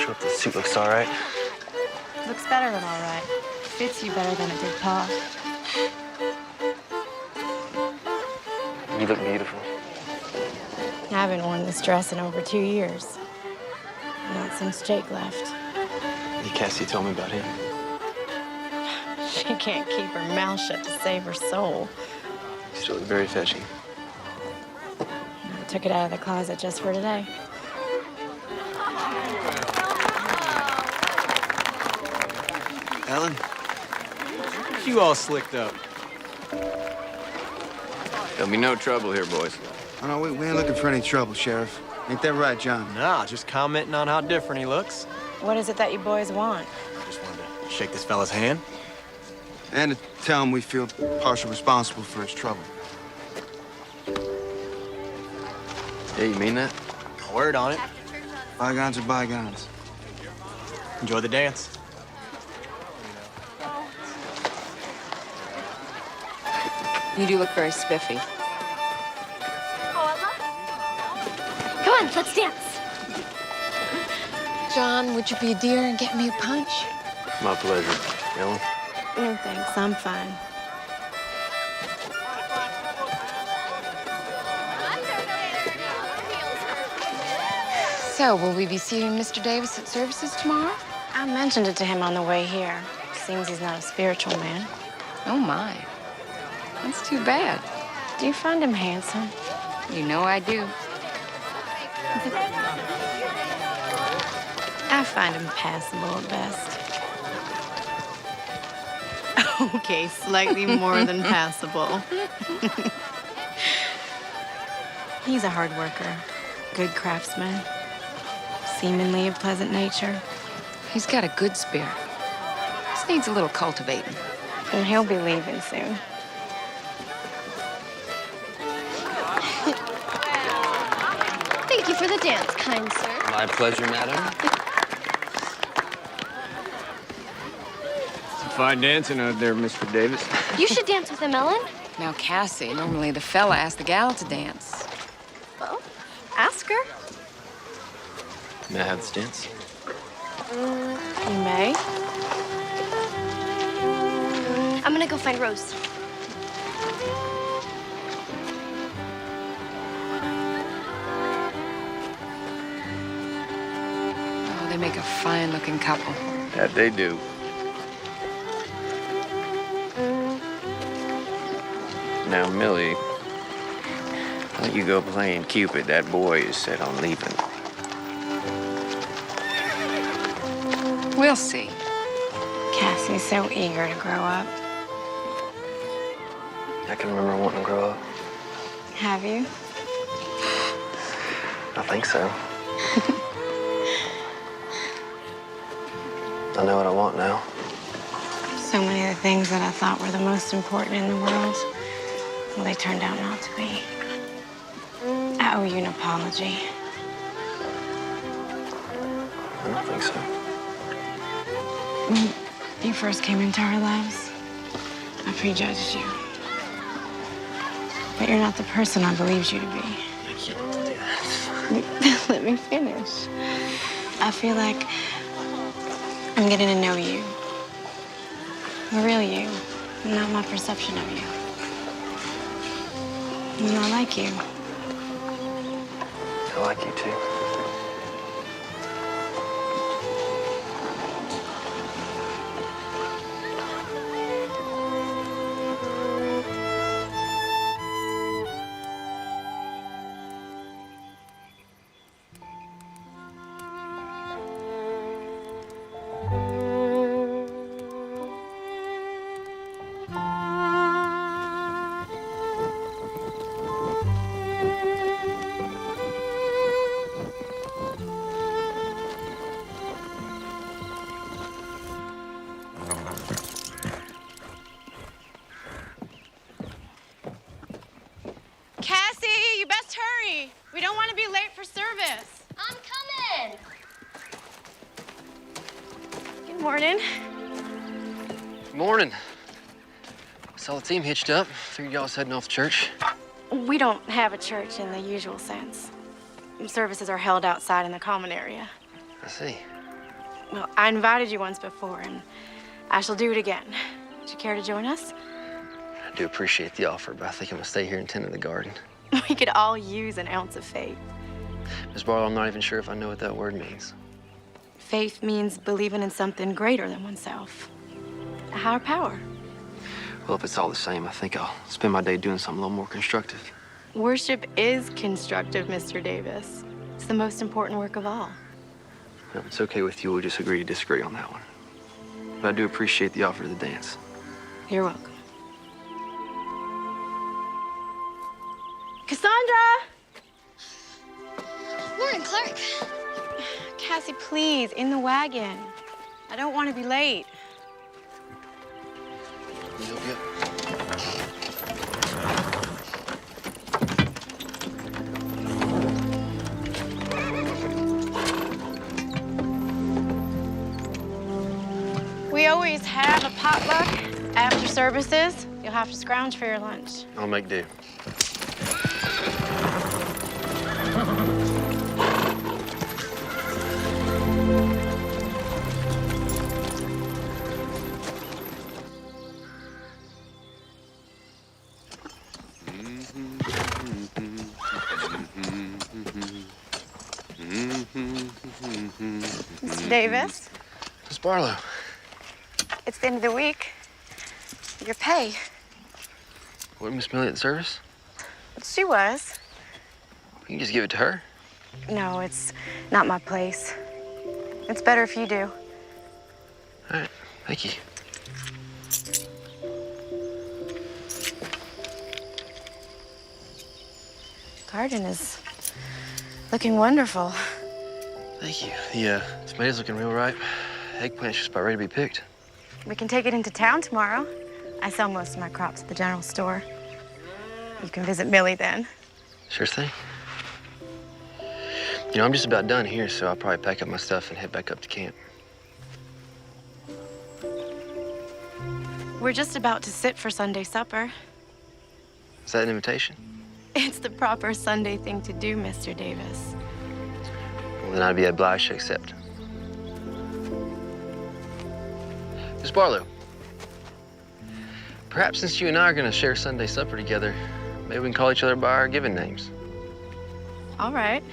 Show up the Looks all right. Looks better than all right. Fits you better than it did Pa. You look beautiful. I haven't worn this dress in over 2 years. Not since Jake left. Hey, Cassie told me about him. She can't keep her mouth shut to save her soul. You still look very fetching. I took it out of the closet just for today. Ellen? You all slicked up. There'll be no trouble here, boys. Oh, no, we ain't looking for any trouble, Sheriff. Ain't that right, John? Nah, just commenting on how different he looks. What is it that you boys want? Just wanted to shake this fella's hand. And to tell him we feel partially responsible for his trouble. Yeah, you mean that? Word on it. Bygones are bygones. Enjoy the dance. You do look very spiffy. Come on, let's dance. John, would you be a dear and get me a punch? My pleasure. Ellen? No, thanks. I'm fine. So, will we be seeing Mr. Davis at services tomorrow? I mentioned it to him on the way here. Seems he's not a spiritual man. Oh, my. That's too bad. Do you find him handsome? You know I do. I find him passable at best. Okay, slightly more than passable. He's a hard worker, good craftsman, seemingly of pleasant nature. He's got a good spirit. Just needs a little cultivating. And he'll be leaving soon. Thank you for the dance, kind sir. My pleasure, madam. Fine dancing out there, Mr. Davis. You should dance with him, Ellen. Now, Cassie, normally the fella asks the gal to dance. Well, ask her. May I have this dance? You may. I'm gonna go find Rose. Oh, they make a fine-looking couple. That they do. Now, Millie, why don't you go playing Cupid? That boy is set on leaving. We'll see. Cassie's so eager to grow up. I can remember wanting to grow up. Have you? I think so. I know what I want now. So many of the things that I thought were the most important in the world, well, they turned out not to be. I owe you an apology. I don't think so. When you first came into our lives, I prejudged you. But you're not the person I believed you to be. I can't do that. Let me finish. I feel like I'm getting to know you. The real you, not my perception of you. And I like you. I like you too. Cassie, you best hurry. We don't want to be late for service. I'm coming. Good morning. Morning. Saw the team hitched up. Figured y'all was heading off to church. We don't have a church in the usual sense. Services are held outside in the common area. I see. Well, I invited you once before, and I shall do it again. Would you care to join us? I do appreciate the offer, but I think I'm gonna stay here and tend to the garden. We could all use an ounce of faith. Miss Barlow, I'm not even sure if I know what that word means. Faith means believing in something greater than oneself. A higher power. Well, if it's all the same, I think I'll spend my day doing something a little more constructive. Worship is constructive, Mr. Davis. It's the most important work of all. Well, if it's okay with you, we'll just agree to disagree on that one. But I do appreciate the offer to the dance. You're welcome. Cassandra! Morning, Clark. Cassie, please, in the wagon. I don't want to be late. Yep. We always have a potluck after services. You'll have to scrounge for your lunch. I'll make do. Mr. Davis, Miss Barlow. it's the end of the week. Your pay. Wasn't Miss Millie at the service? She was. You can just give it to her. No, it's not my place. It's better if you do. All right, thank you. Garden is looking wonderful. Thank you. The tomatoes looking real ripe. Eggplant's just about ready to be picked. We can take it into town tomorrow. I sell most of my crops at the general store. You can visit Millie then. Sure thing. You know, I'm just about done here, so I'll probably pack up my stuff and head back up to camp. We're just about to sit for Sunday supper. Is that an invitation? It's the proper Sunday thing to do, Mr. Davis. Well, then I'd be obliged to accept. Miss Barlow, perhaps since you and I are going to share Sunday supper together, maybe we can call each other by our given names. All right.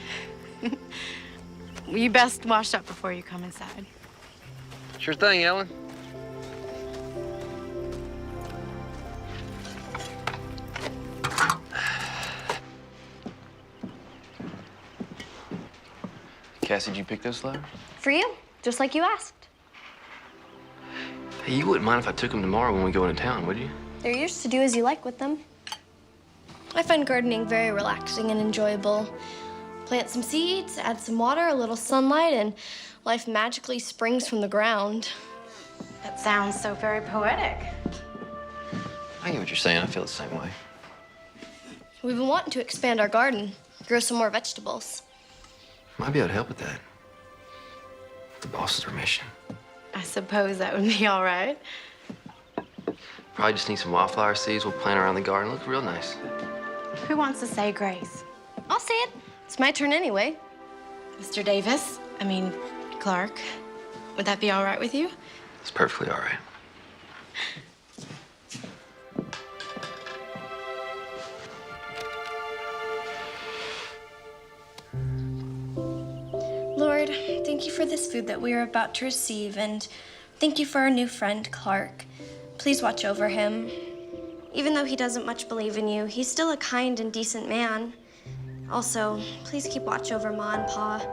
You best wash up before you come inside. Sure thing, Ellen. Cassie, did you pick those flowers? For you, just like you asked. Hey, you wouldn't mind if I took them tomorrow when we go into town, would you? They're yours to do as you like with them. I find gardening very relaxing and enjoyable. Plant some seeds, add some water, a little sunlight, and life magically springs from the ground. That sounds so very poetic. I get what you're saying. I feel the same way. We've been wanting to expand our garden, grow some more vegetables. Might be able to help with that. The boss is our mission. I suppose that would be all right. Probably just need some wildflower seeds. We'll plant around the garden. Look real nice. Who wants to say grace? I'll say it. It's my turn anyway. Mr. Davis, Clark, would that be all right with you? It's perfectly all right. Lord, thank you for this food that we are about to receive, and thank you for our new friend, Clark. Please watch over him. Even though he doesn't much believe in you, he's still a kind and decent man. Also, please keep watch over Ma and Pa.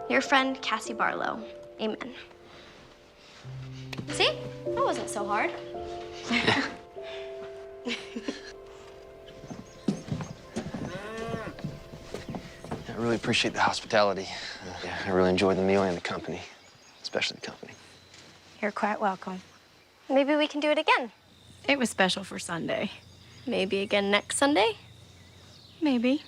Your friend, Cassie Barlow. Amen. See? That wasn't so hard. I really appreciate the hospitality. Yeah, I really enjoyed the meal and the company, especially the company. You're quite welcome. Maybe we can do it again. It was special for Sunday. Maybe again next Sunday? Maybe.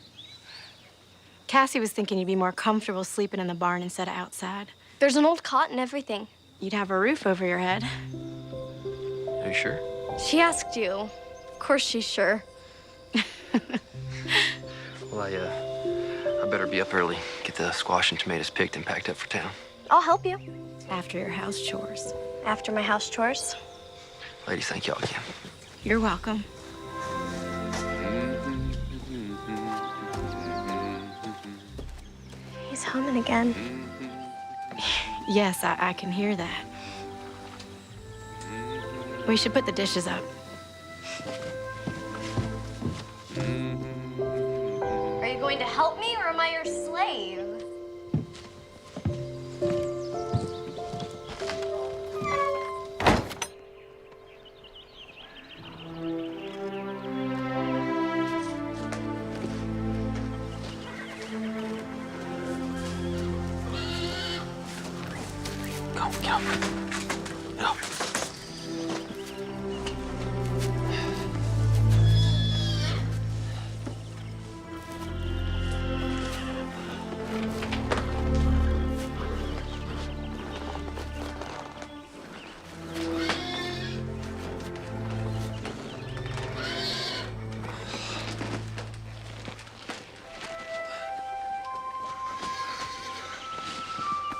Cassie was thinking you'd be more comfortable sleeping in the barn instead of outside. There's an old cot and everything. You'd have a roof over your head. Are you sure? She asked you. Of course she's sure. Well, I better be up early. Get the squash and tomatoes picked and packed up for town. I'll help you. After your house chores. After my house chores. Ladies, thank y'all again. You're welcome. He's humming again. Yes, I can hear that. We should put the dishes up. Are you going to help me or am I your slave?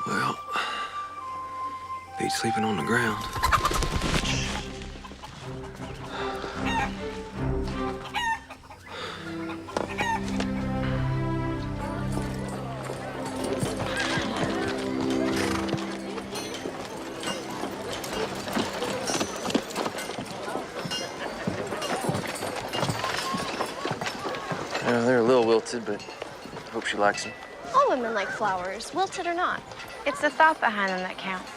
Well, beat sleeping on the ground. They're a little wilted, but I hope she likes them. All women like flowers, wilted or not. It's the thought behind them that counts.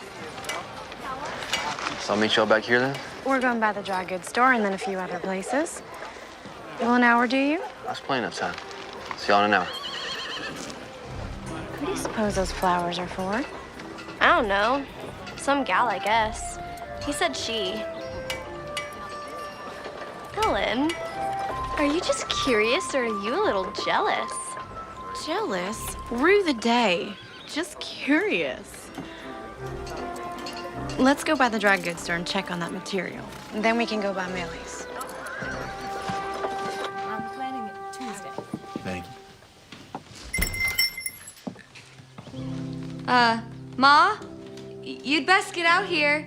So I'll meet y'all back here then? We're going by the dry goods store and then a few other places. Will an hour do you? That's plenty of time. See y'all in an hour. Who do you suppose those flowers are for? I don't know. Some gal, I guess. He said she. Ellen, are you just curious or are you a little jealous? Jealous? Rue the day. Just curious. Let's go by the dry goods store and check on that material. Then we can go by Millie's. I'm planning it Tuesday. Thank Ma? You'd best get out here.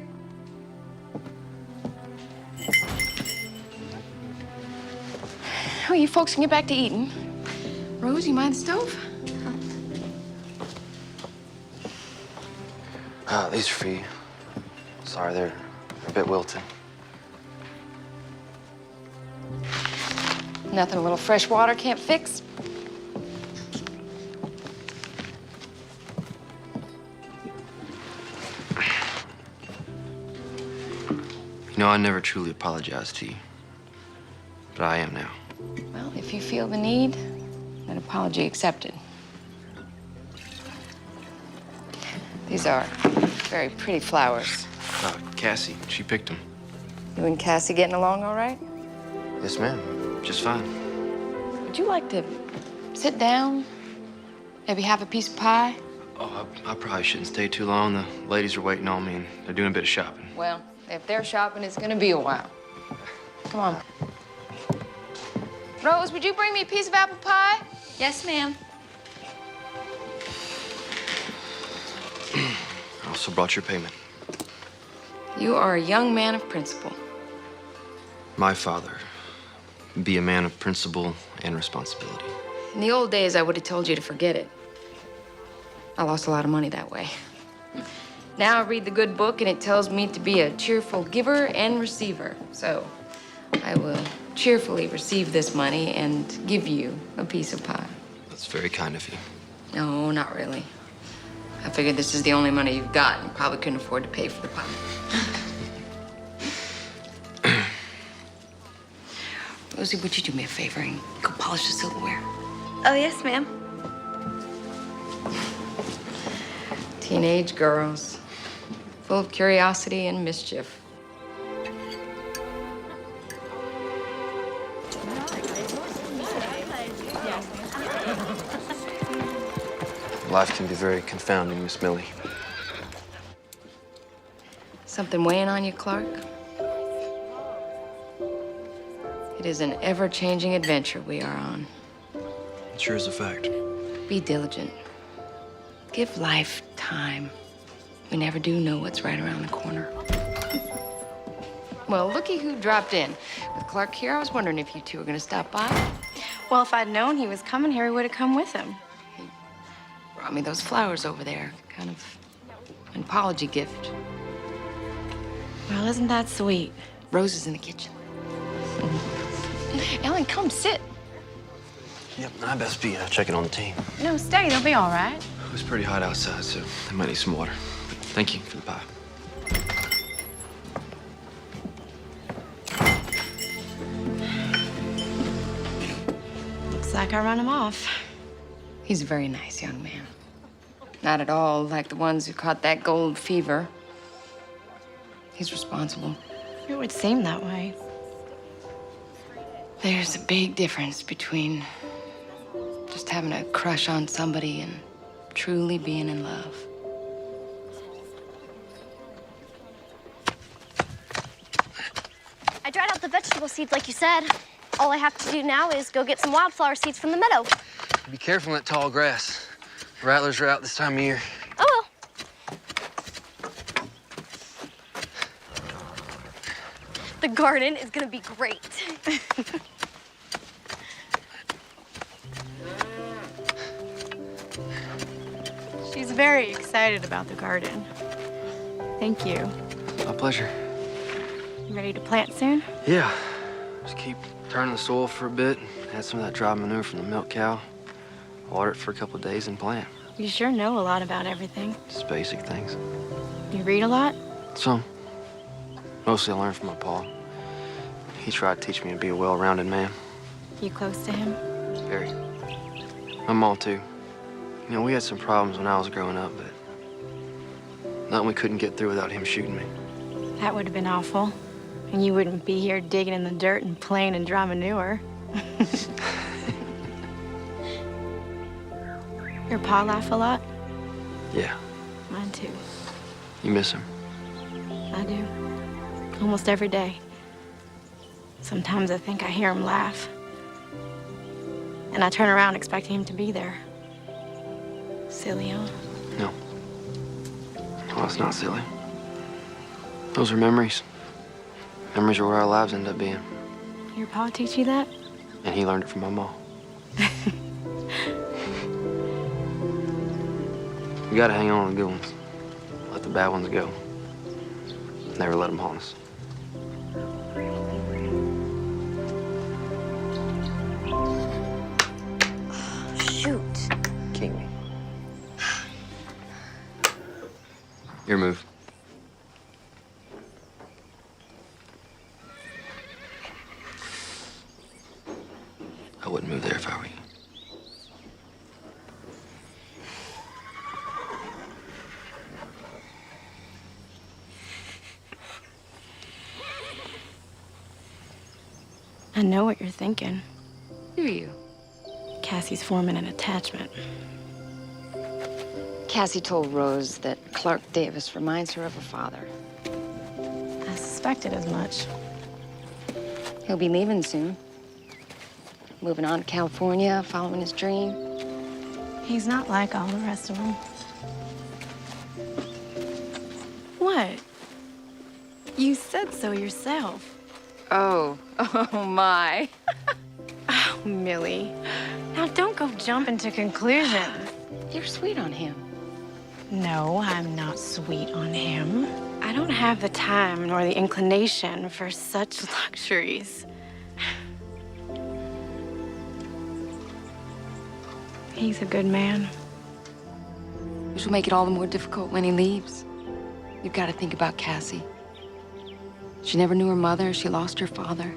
Oh, you folks can get back to eating. Rose, you mind the stove? These are for you. Sorry, they're a bit wilted. Nothing a little fresh water can't fix. You know, I never truly apologized to you. But I am now. Well, if you feel the need, an apology accepted. These are very pretty flowers. Cassie, she picked them. You and Cassie getting along all right? Yes, ma'am. Just fine. Would you like to sit down? Maybe have a piece of pie? Oh, I probably shouldn't stay too long. The ladies are waiting on me, and they're doing a bit of shopping. Well, if they're shopping, it's gonna be a while. Come on. Rose, would you bring me a piece of apple pie? Yes, ma'am. I also brought your payment. You are a young man of principle. My father, be a man of principle and responsibility. In the old days, I would have told you to forget it. I lost a lot of money that way. Now I read the good book, and it tells me to be a cheerful giver and receiver. So I will cheerfully receive this money and give you a piece of pie. That's very kind of you. No, not really. I figured this is the only money you've got, and probably couldn't afford to pay for the pie. Rosie, would you do me a favor and go polish the silverware? Oh, yes, ma'am. Teenage girls, full of curiosity and mischief. Life can be very confounding, Miss Millie. Something weighing on you, Clark? It is an ever-changing adventure we are on. It sure is a fact. Be diligent. Give life time. We never do know what's right around the corner. Well, looky who dropped in. With Clark here, I was wondering if you two were gonna stop by. Well, if I'd known he was coming here, we would have come with him. Brought me those flowers over there. Kind of an apology gift. Well, isn't that sweet? Rose is in the kitchen. Ellen, come sit. Yep, I best be checking on the team. No, stay. They'll be all right. It was pretty hot outside, so I might need some water. But thank you for the pie. Looks like I run him off. He's a very nice young man. Not at all like the ones who caught that gold fever. He's responsible. It would seem that way. There's a big difference between just having a crush on somebody and truly being in love. I dried out the vegetable seeds like you said. All I have to do now is go get some wildflower seeds from the meadow. Be careful in that tall grass. Rattlers are out this time of year. Oh, well. The garden is gonna be great. She's very excited about the garden. Thank you. My pleasure. You ready to plant soon? Yeah. Just keep turning the soil for a bit, add some of that dry manure from the milk cow, water it for a couple of days, and plant. You sure know a lot about everything. Just basic things. You read a lot? Some. Mostly I learned from my pa. He tried to teach me to be a well-rounded man. You close to him? Very. My mom, too. You know, we had some problems when I was growing up, but nothing we couldn't get through without him shooting me. That would have been awful. And you wouldn't be here digging in the dirt and playing in dry manure. Your pa laugh a lot? Yeah. Mine too. You miss him? I do. Almost every day. Sometimes I think I hear him laugh. And I turn around expecting him to be there. Silly, huh? No. Well, it's not silly. Those are memories. Memories are where our lives end up being. Your pa teach you that? And he learned it from my mom. We gotta hang on to the good ones. Let the bad ones go. Never let them haunt us. Shoot. King me. Your move. I wouldn't move there if I were you. I know what you're thinking. Do you? Cassie's forming an attachment. Cassie told Rose that Clark Davis reminds her of her father. I suspected as much. He'll be leaving soon. Moving on to California, following his dream. He's not like all the rest of them. What? You said so yourself. Oh my. Oh, Millie. Now don't go jumping to conclusions. You're sweet on him. No, I'm not sweet on him. I don't have the time nor the inclination for such luxuries. He's a good man. Which will make it all the more difficult when he leaves. You've got to think about Cassie. She never knew her mother. She lost her father.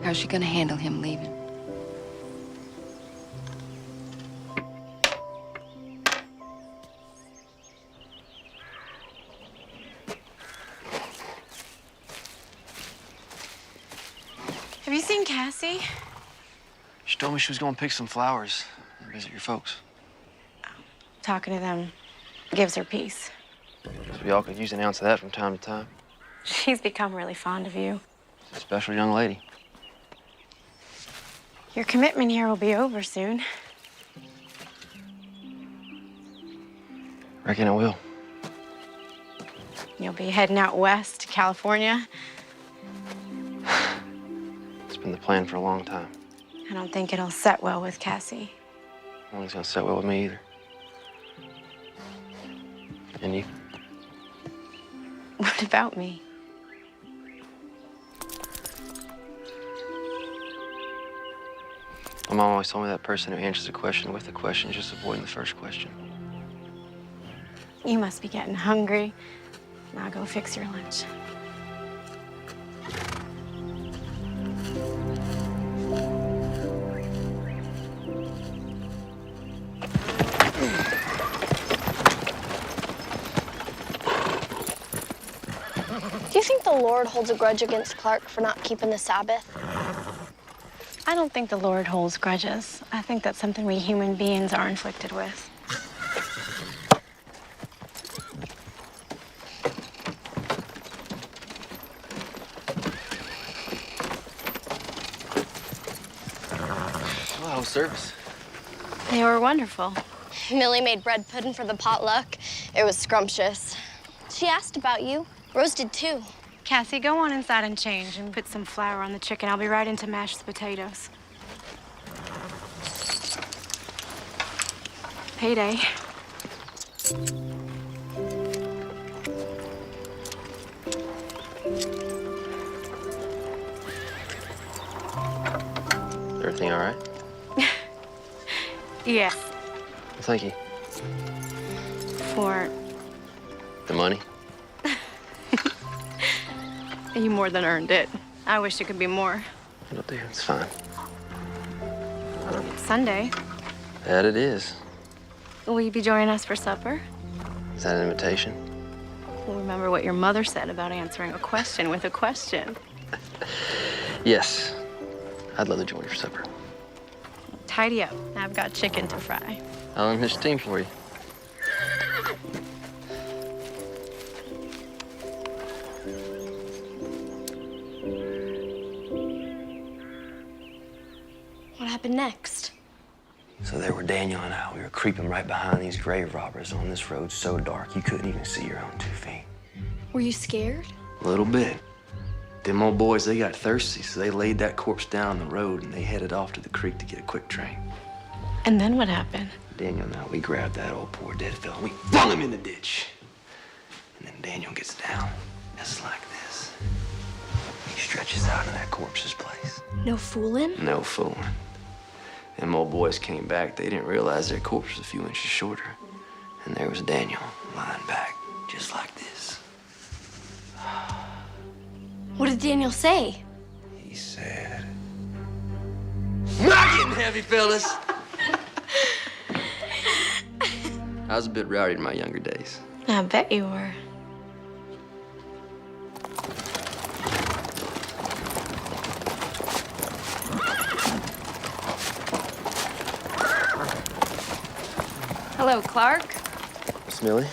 How's she gonna handle him leaving? Have you seen Cassie? She told me she was going to pick some flowers and visit your folks. Talking to them gives her peace. So we all could use an ounce of that from time to time. She's become really fond of you. She's a special young lady. Your commitment here will be over soon. Reckon I will. You'll be heading out west to California. It's been the plan for a long time. I don't think it'll set well with Cassie. I don't think it's gonna set well with me either. And you? What about me? My mom always told me that person who answers a question with a question is just avoiding the first question. You must be getting hungry. Now go fix your lunch. Do you think the Lord holds a grudge against Clark for not keeping the Sabbath? I don't think the Lord holds grudges. I think that's something we human beings are inflicted with. Well, how was service? They were wonderful. Millie made bread pudding for the potluck. It was scrumptious. She asked about you. Rose did too. Cassie, go on inside and change and put some flour on the chicken. I'll be right into mashed potatoes. Payday. Everything all right? Yes. Well, thank you. For The money? you more than earned it. I wish it could be more. It'll do. It's fine. It's Sunday. That it is. Will you be joining us for supper? Is that an invitation? Well, remember what your mother said about answering a question with a question. Yes. I'd love to join your supper. Tidy up. I've got chicken to fry. I'll unhitch steam for you. What happened next? So there were Daniel and I. We were creeping right behind these grave robbers on this road so dark you couldn't even see your own 2 feet. Were you scared? A little bit. Them old boys, they got thirsty, so they laid that corpse down on the road and they headed off to the creek to get a quick train. And then what happened? Daniel and I, we grabbed that old poor dead fella and we flung him in the ditch. And then Daniel gets down, just like this. He stretches out in that corpse's place. No fooling? No fooling. Them old boys came back. They didn't realize their corpse was a few inches shorter. And there was Daniel lying back, just like this. What did Daniel say? He said, "Not getting heavy, fellas." I was a bit rowdy in my younger days. I bet you were. Hello, Clark. Miss Millie?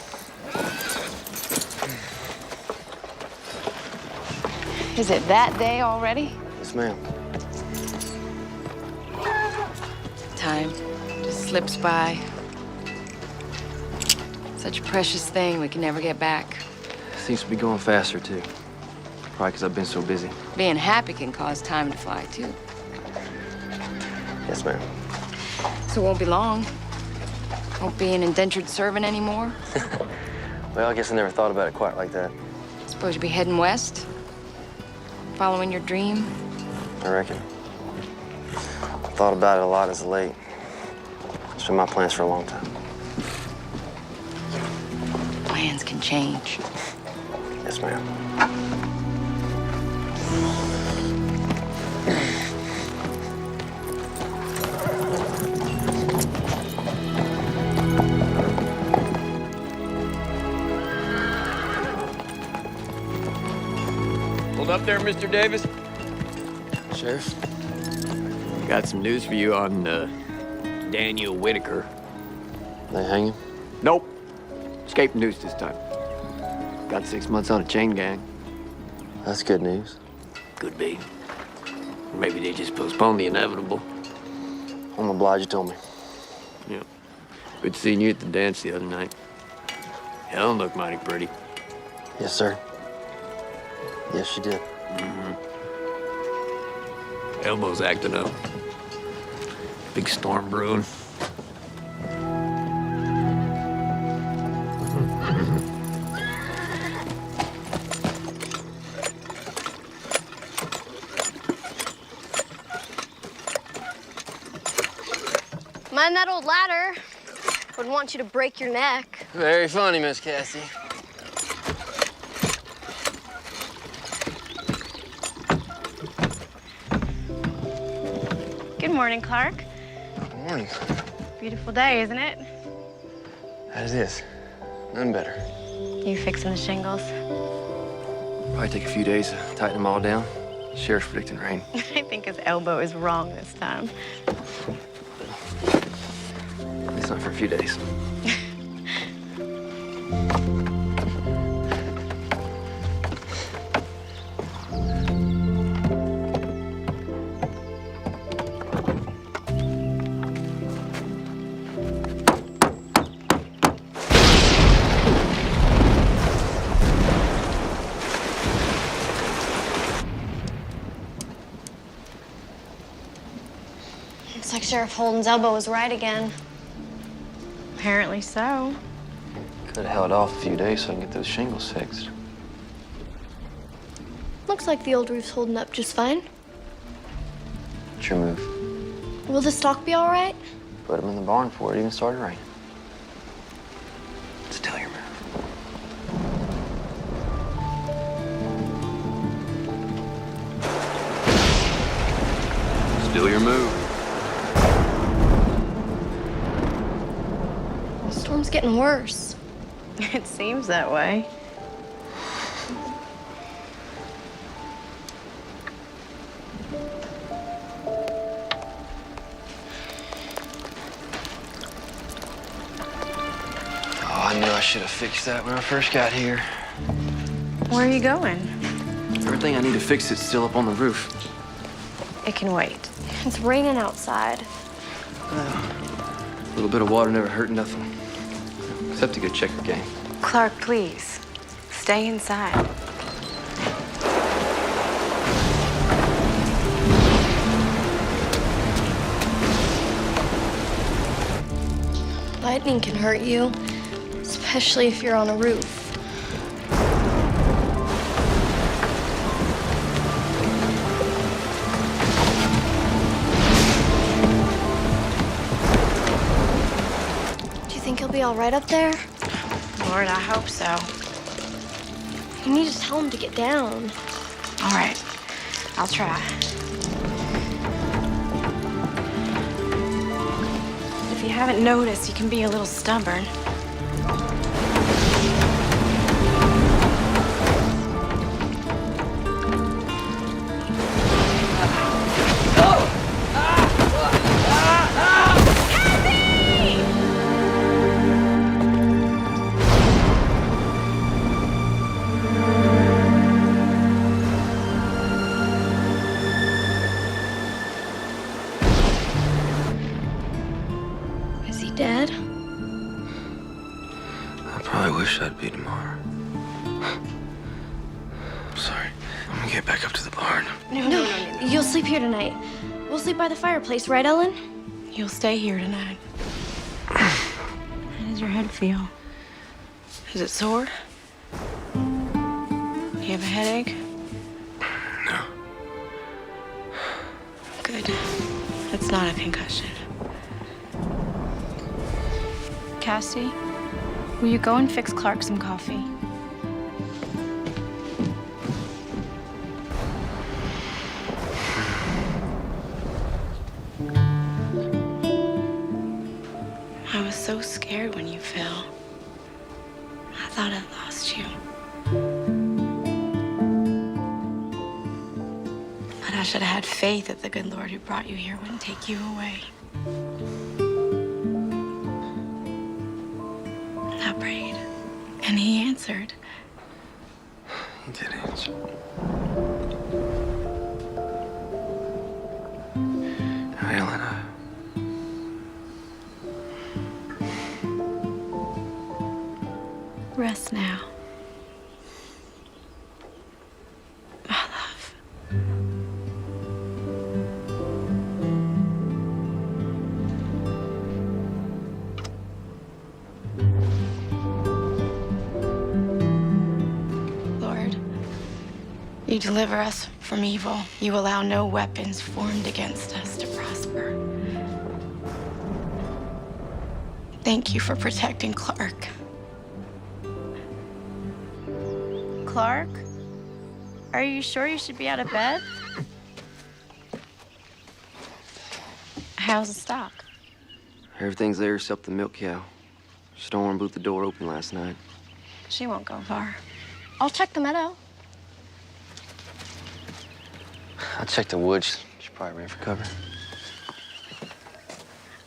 Is it that day already? Yes, ma'am. Time just slips by. Such a precious thing we can never get back. Seems to be going faster, too. Probably because I've been so busy. Being happy can cause time to fly, too. Yes, ma'am. So it won't be long. Won't be an indentured servant anymore. Well, I guess I never thought about it quite like that. Suppose you'll be heading west? Following your dream? I reckon. I thought about it a lot as of late. It's been my plans for a long time. Plans can change. Yes, ma'am. Hold up there, Mr. Davis. Sheriff? Got some news for you on Daniel Whitaker. They hang him? Nope. Escaped news this time. Got 6 months on a chain gang. That's good news. Could be. Maybe they just postponed the inevitable. I'm obliged you told me. Yeah. Good seeing you at the dance the other night. Helen looked mighty pretty. Yes, sir. Yes, she did. Elbow's acting up. Big storm brewing. Mind that old ladder. Wouldn't want you to break your neck. Very funny, Miss Cassie. Good morning, Clark. Good morning. Beautiful day, isn't it? As is. None better. You fixing the shingles? Probably take a few days to tighten them all down. Sheriff's predicting rain. I think his elbow is wrong this time. At least not for a few days. Looks like Sheriff Holden's elbow was right again. Apparently so. Could have held off a few days so I can get those shingles fixed. Looks like the old roof's holding up just fine. What's your move? Will the stock be all right? Put them in the barn before it even started raining. Still your move. Still your move. The storm's getting worse. It seems that way. Oh, I knew I should have fixed that when I first got here. Where are you going? Everything I need to fix is still up on the roof. It can wait. It's raining outside. A little bit of water never hurt nothing. Except a good checker game. Clark, please. Stay inside. Lightning can hurt you, especially if you're on a roof. Do you think he'll be all right up there? Lord, I hope so. You need to tell him to get down. All right, I'll try. If you haven't noticed, you can be a little stubborn. Is he dead? I probably wish I'd be tomorrow. I'm sorry. I'm gonna get back up to the barn. No. You'll sleep here tonight. We'll sleep by the fireplace, right, Ellen? You'll stay here tonight. How does your head feel? Is it sore? Do you have a headache? No. Good. It's not a concussion. Cassie, will you go and fix Clark some coffee? I was so scared when you fell. I thought I'd lost you. But I should have had faith that the good Lord who brought you here wouldn't take you away. I prayed, and he answered. He did answer. Ellen, Rest now. deliver us from evil. You allow no weapons formed against us to prosper. Thank you for protecting Clark. Clark? Are you sure you should be out of bed? How's the stock? Everything's there except the milk cow. Storm blew the door open last night. She won't go far. I'll check the meadow. I checked the woods. She probably ran for cover.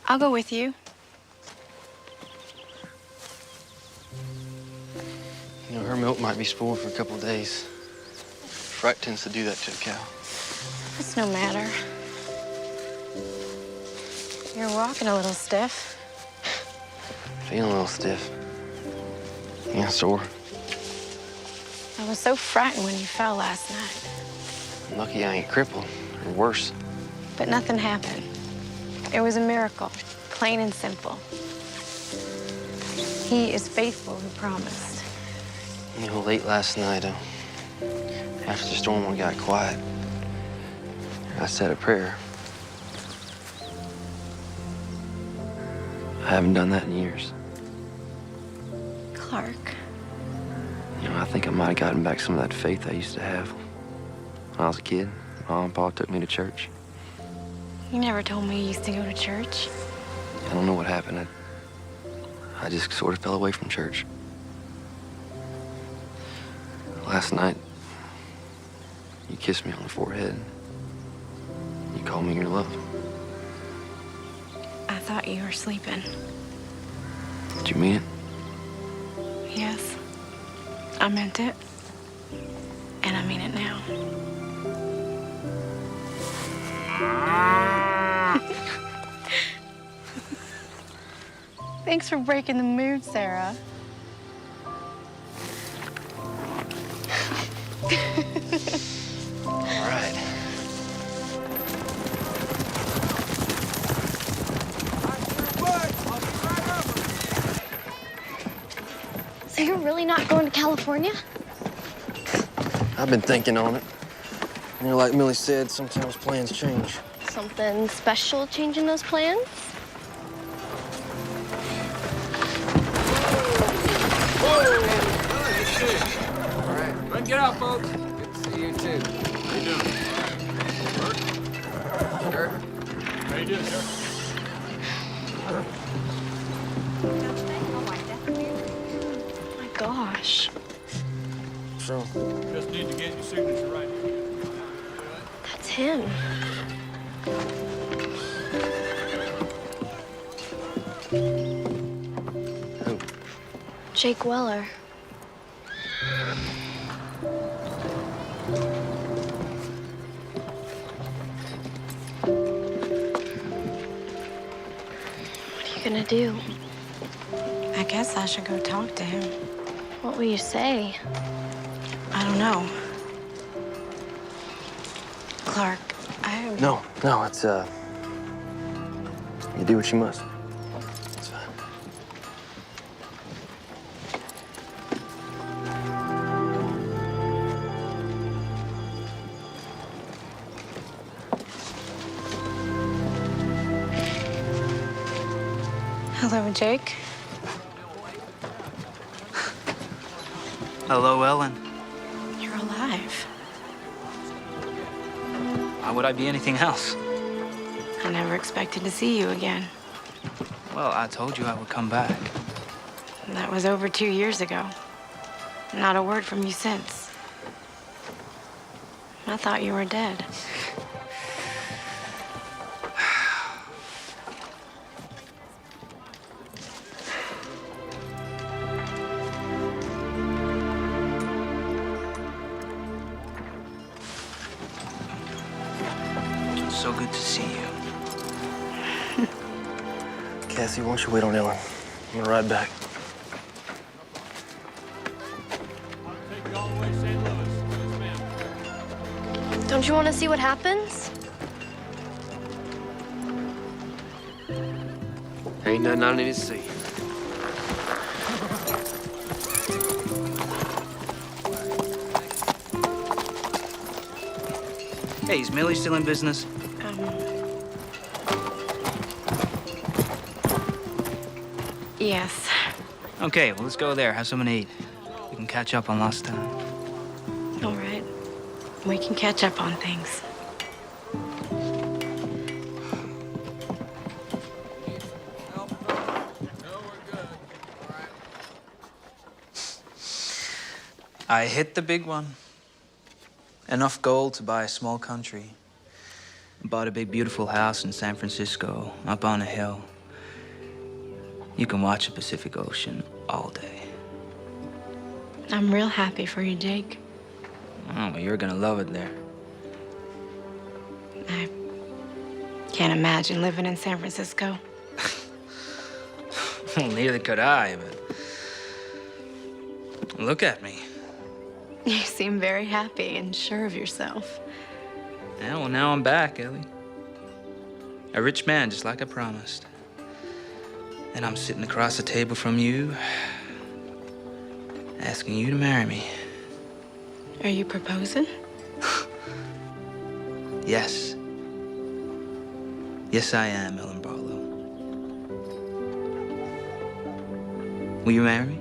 I'll go with you. You know, her milk might be spoiled for a couple of days. Fright tends to do that to a cow. It's no matter. You're walking a little stiff. Feeling a little stiff. Yeah, sore. I was so frightened when you fell last night. Lucky I ain't crippled, or worse. But nothing happened. It was a miracle, plain and simple. He is faithful who promised. You know, late last night, after the storm got quiet, I said a prayer. I haven't done that in years. Clark. You know, I think I might have gotten back some of that faith I used to have. When I was a kid, Mom and Pa took me to church. You never told me you used to go to church. I don't know what happened. I just sort of fell away from church. Last night, you kissed me on the forehead. You called me your love. I thought you were sleeping. Did you mean it? Yes. I meant it. And I mean it now. Thanks for breaking the mood, Sarah. All right. So you're really not going to California? I've been thinking on it. You know, like Millie said, sometimes plans change. Something special changing those plans? All right, let's get out, folks. Good to see you, too. How you doing? Sure. How you doing, sir? Oh my gosh. So? Just need to get your signature right. That's him. Who? Jake Weller. What are you gonna do? I guess I should go talk to him. What will you say? I don't know. Clark, I... No, it's, you do what you must. It's fine. Hello, Jake. Hello, Ellen. You're alive. Why would I be anything else? I never expected to see you again. Well, I told you I would come back. That was over 2 years ago. Not a word from you since. I thought you were dead. So good to see you. Cassie, why don't you wait on Ellen? I'm gonna ride back. Don't you want to see what happens? Ain't nothing I need to see. Hey, is Millie still in business? Yes. Okay, well, let's go there, have something to eat. We can catch up on lost time. All right. We can catch up on things. I hit the big one. Enough gold to buy a small country. Bought a big, beautiful house in San Francisco, up on a hill. You can watch the Pacific Ocean all day. I'm real happy for you, Jake. Oh, well, you're gonna love it there. I can't imagine living in San Francisco. Well, neither could I, but... Look at me. You seem very happy and sure of yourself. Yeah, well, now I'm back, Ellie. A rich man, just like I promised. And I'm sitting across the table from you, asking you to marry me. Are you proposing? Yes. Yes, I am, Ellen Barlow. Will you marry me?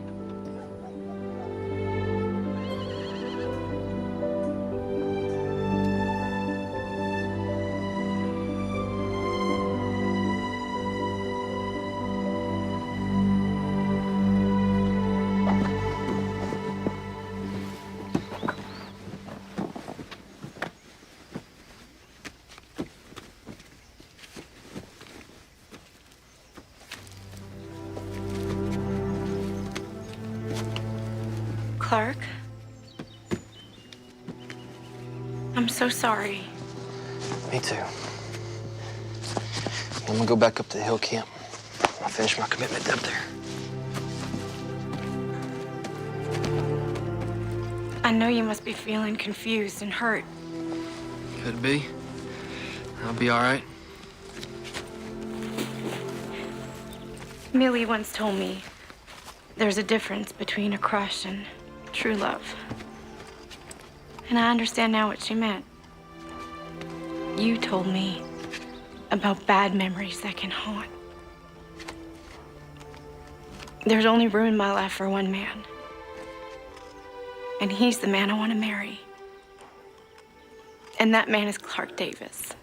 Clark? I'm so sorry. Me too. I'm gonna go back up to the hill camp. I'll finish my commitment up there. I know you must be feeling confused and hurt. Could be. I'll be all right. Millie once told me there's a difference between a crush and true love. And I understand now what she meant. You told me about bad memories that can haunt. There's only room in my life for one man. And he's the man I want to marry. And that man is Clark Davis.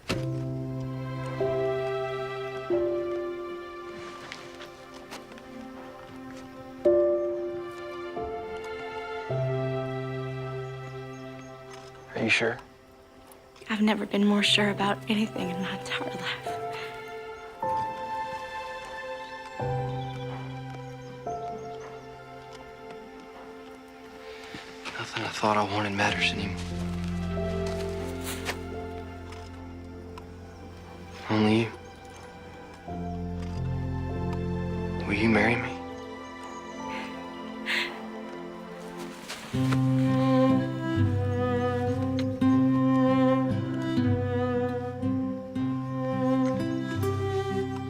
Are you sure? I've never been more sure about anything in my entire life. Nothing I thought I wanted matters anymore. Only you. Will you marry me?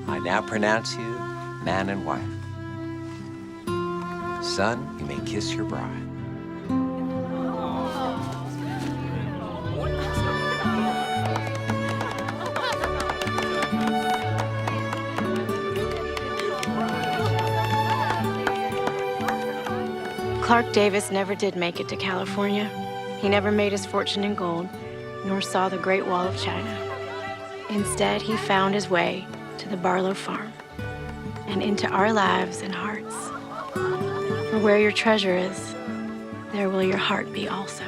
I now pronounce you man and wife. Son, you may kiss your bride. Clark Davis never did make it to California. He never made his fortune in gold, nor saw the Great Wall of China. Instead, he found his way to the Barlow farm and into our lives and hearts. For where your treasure is, there will your heart be also.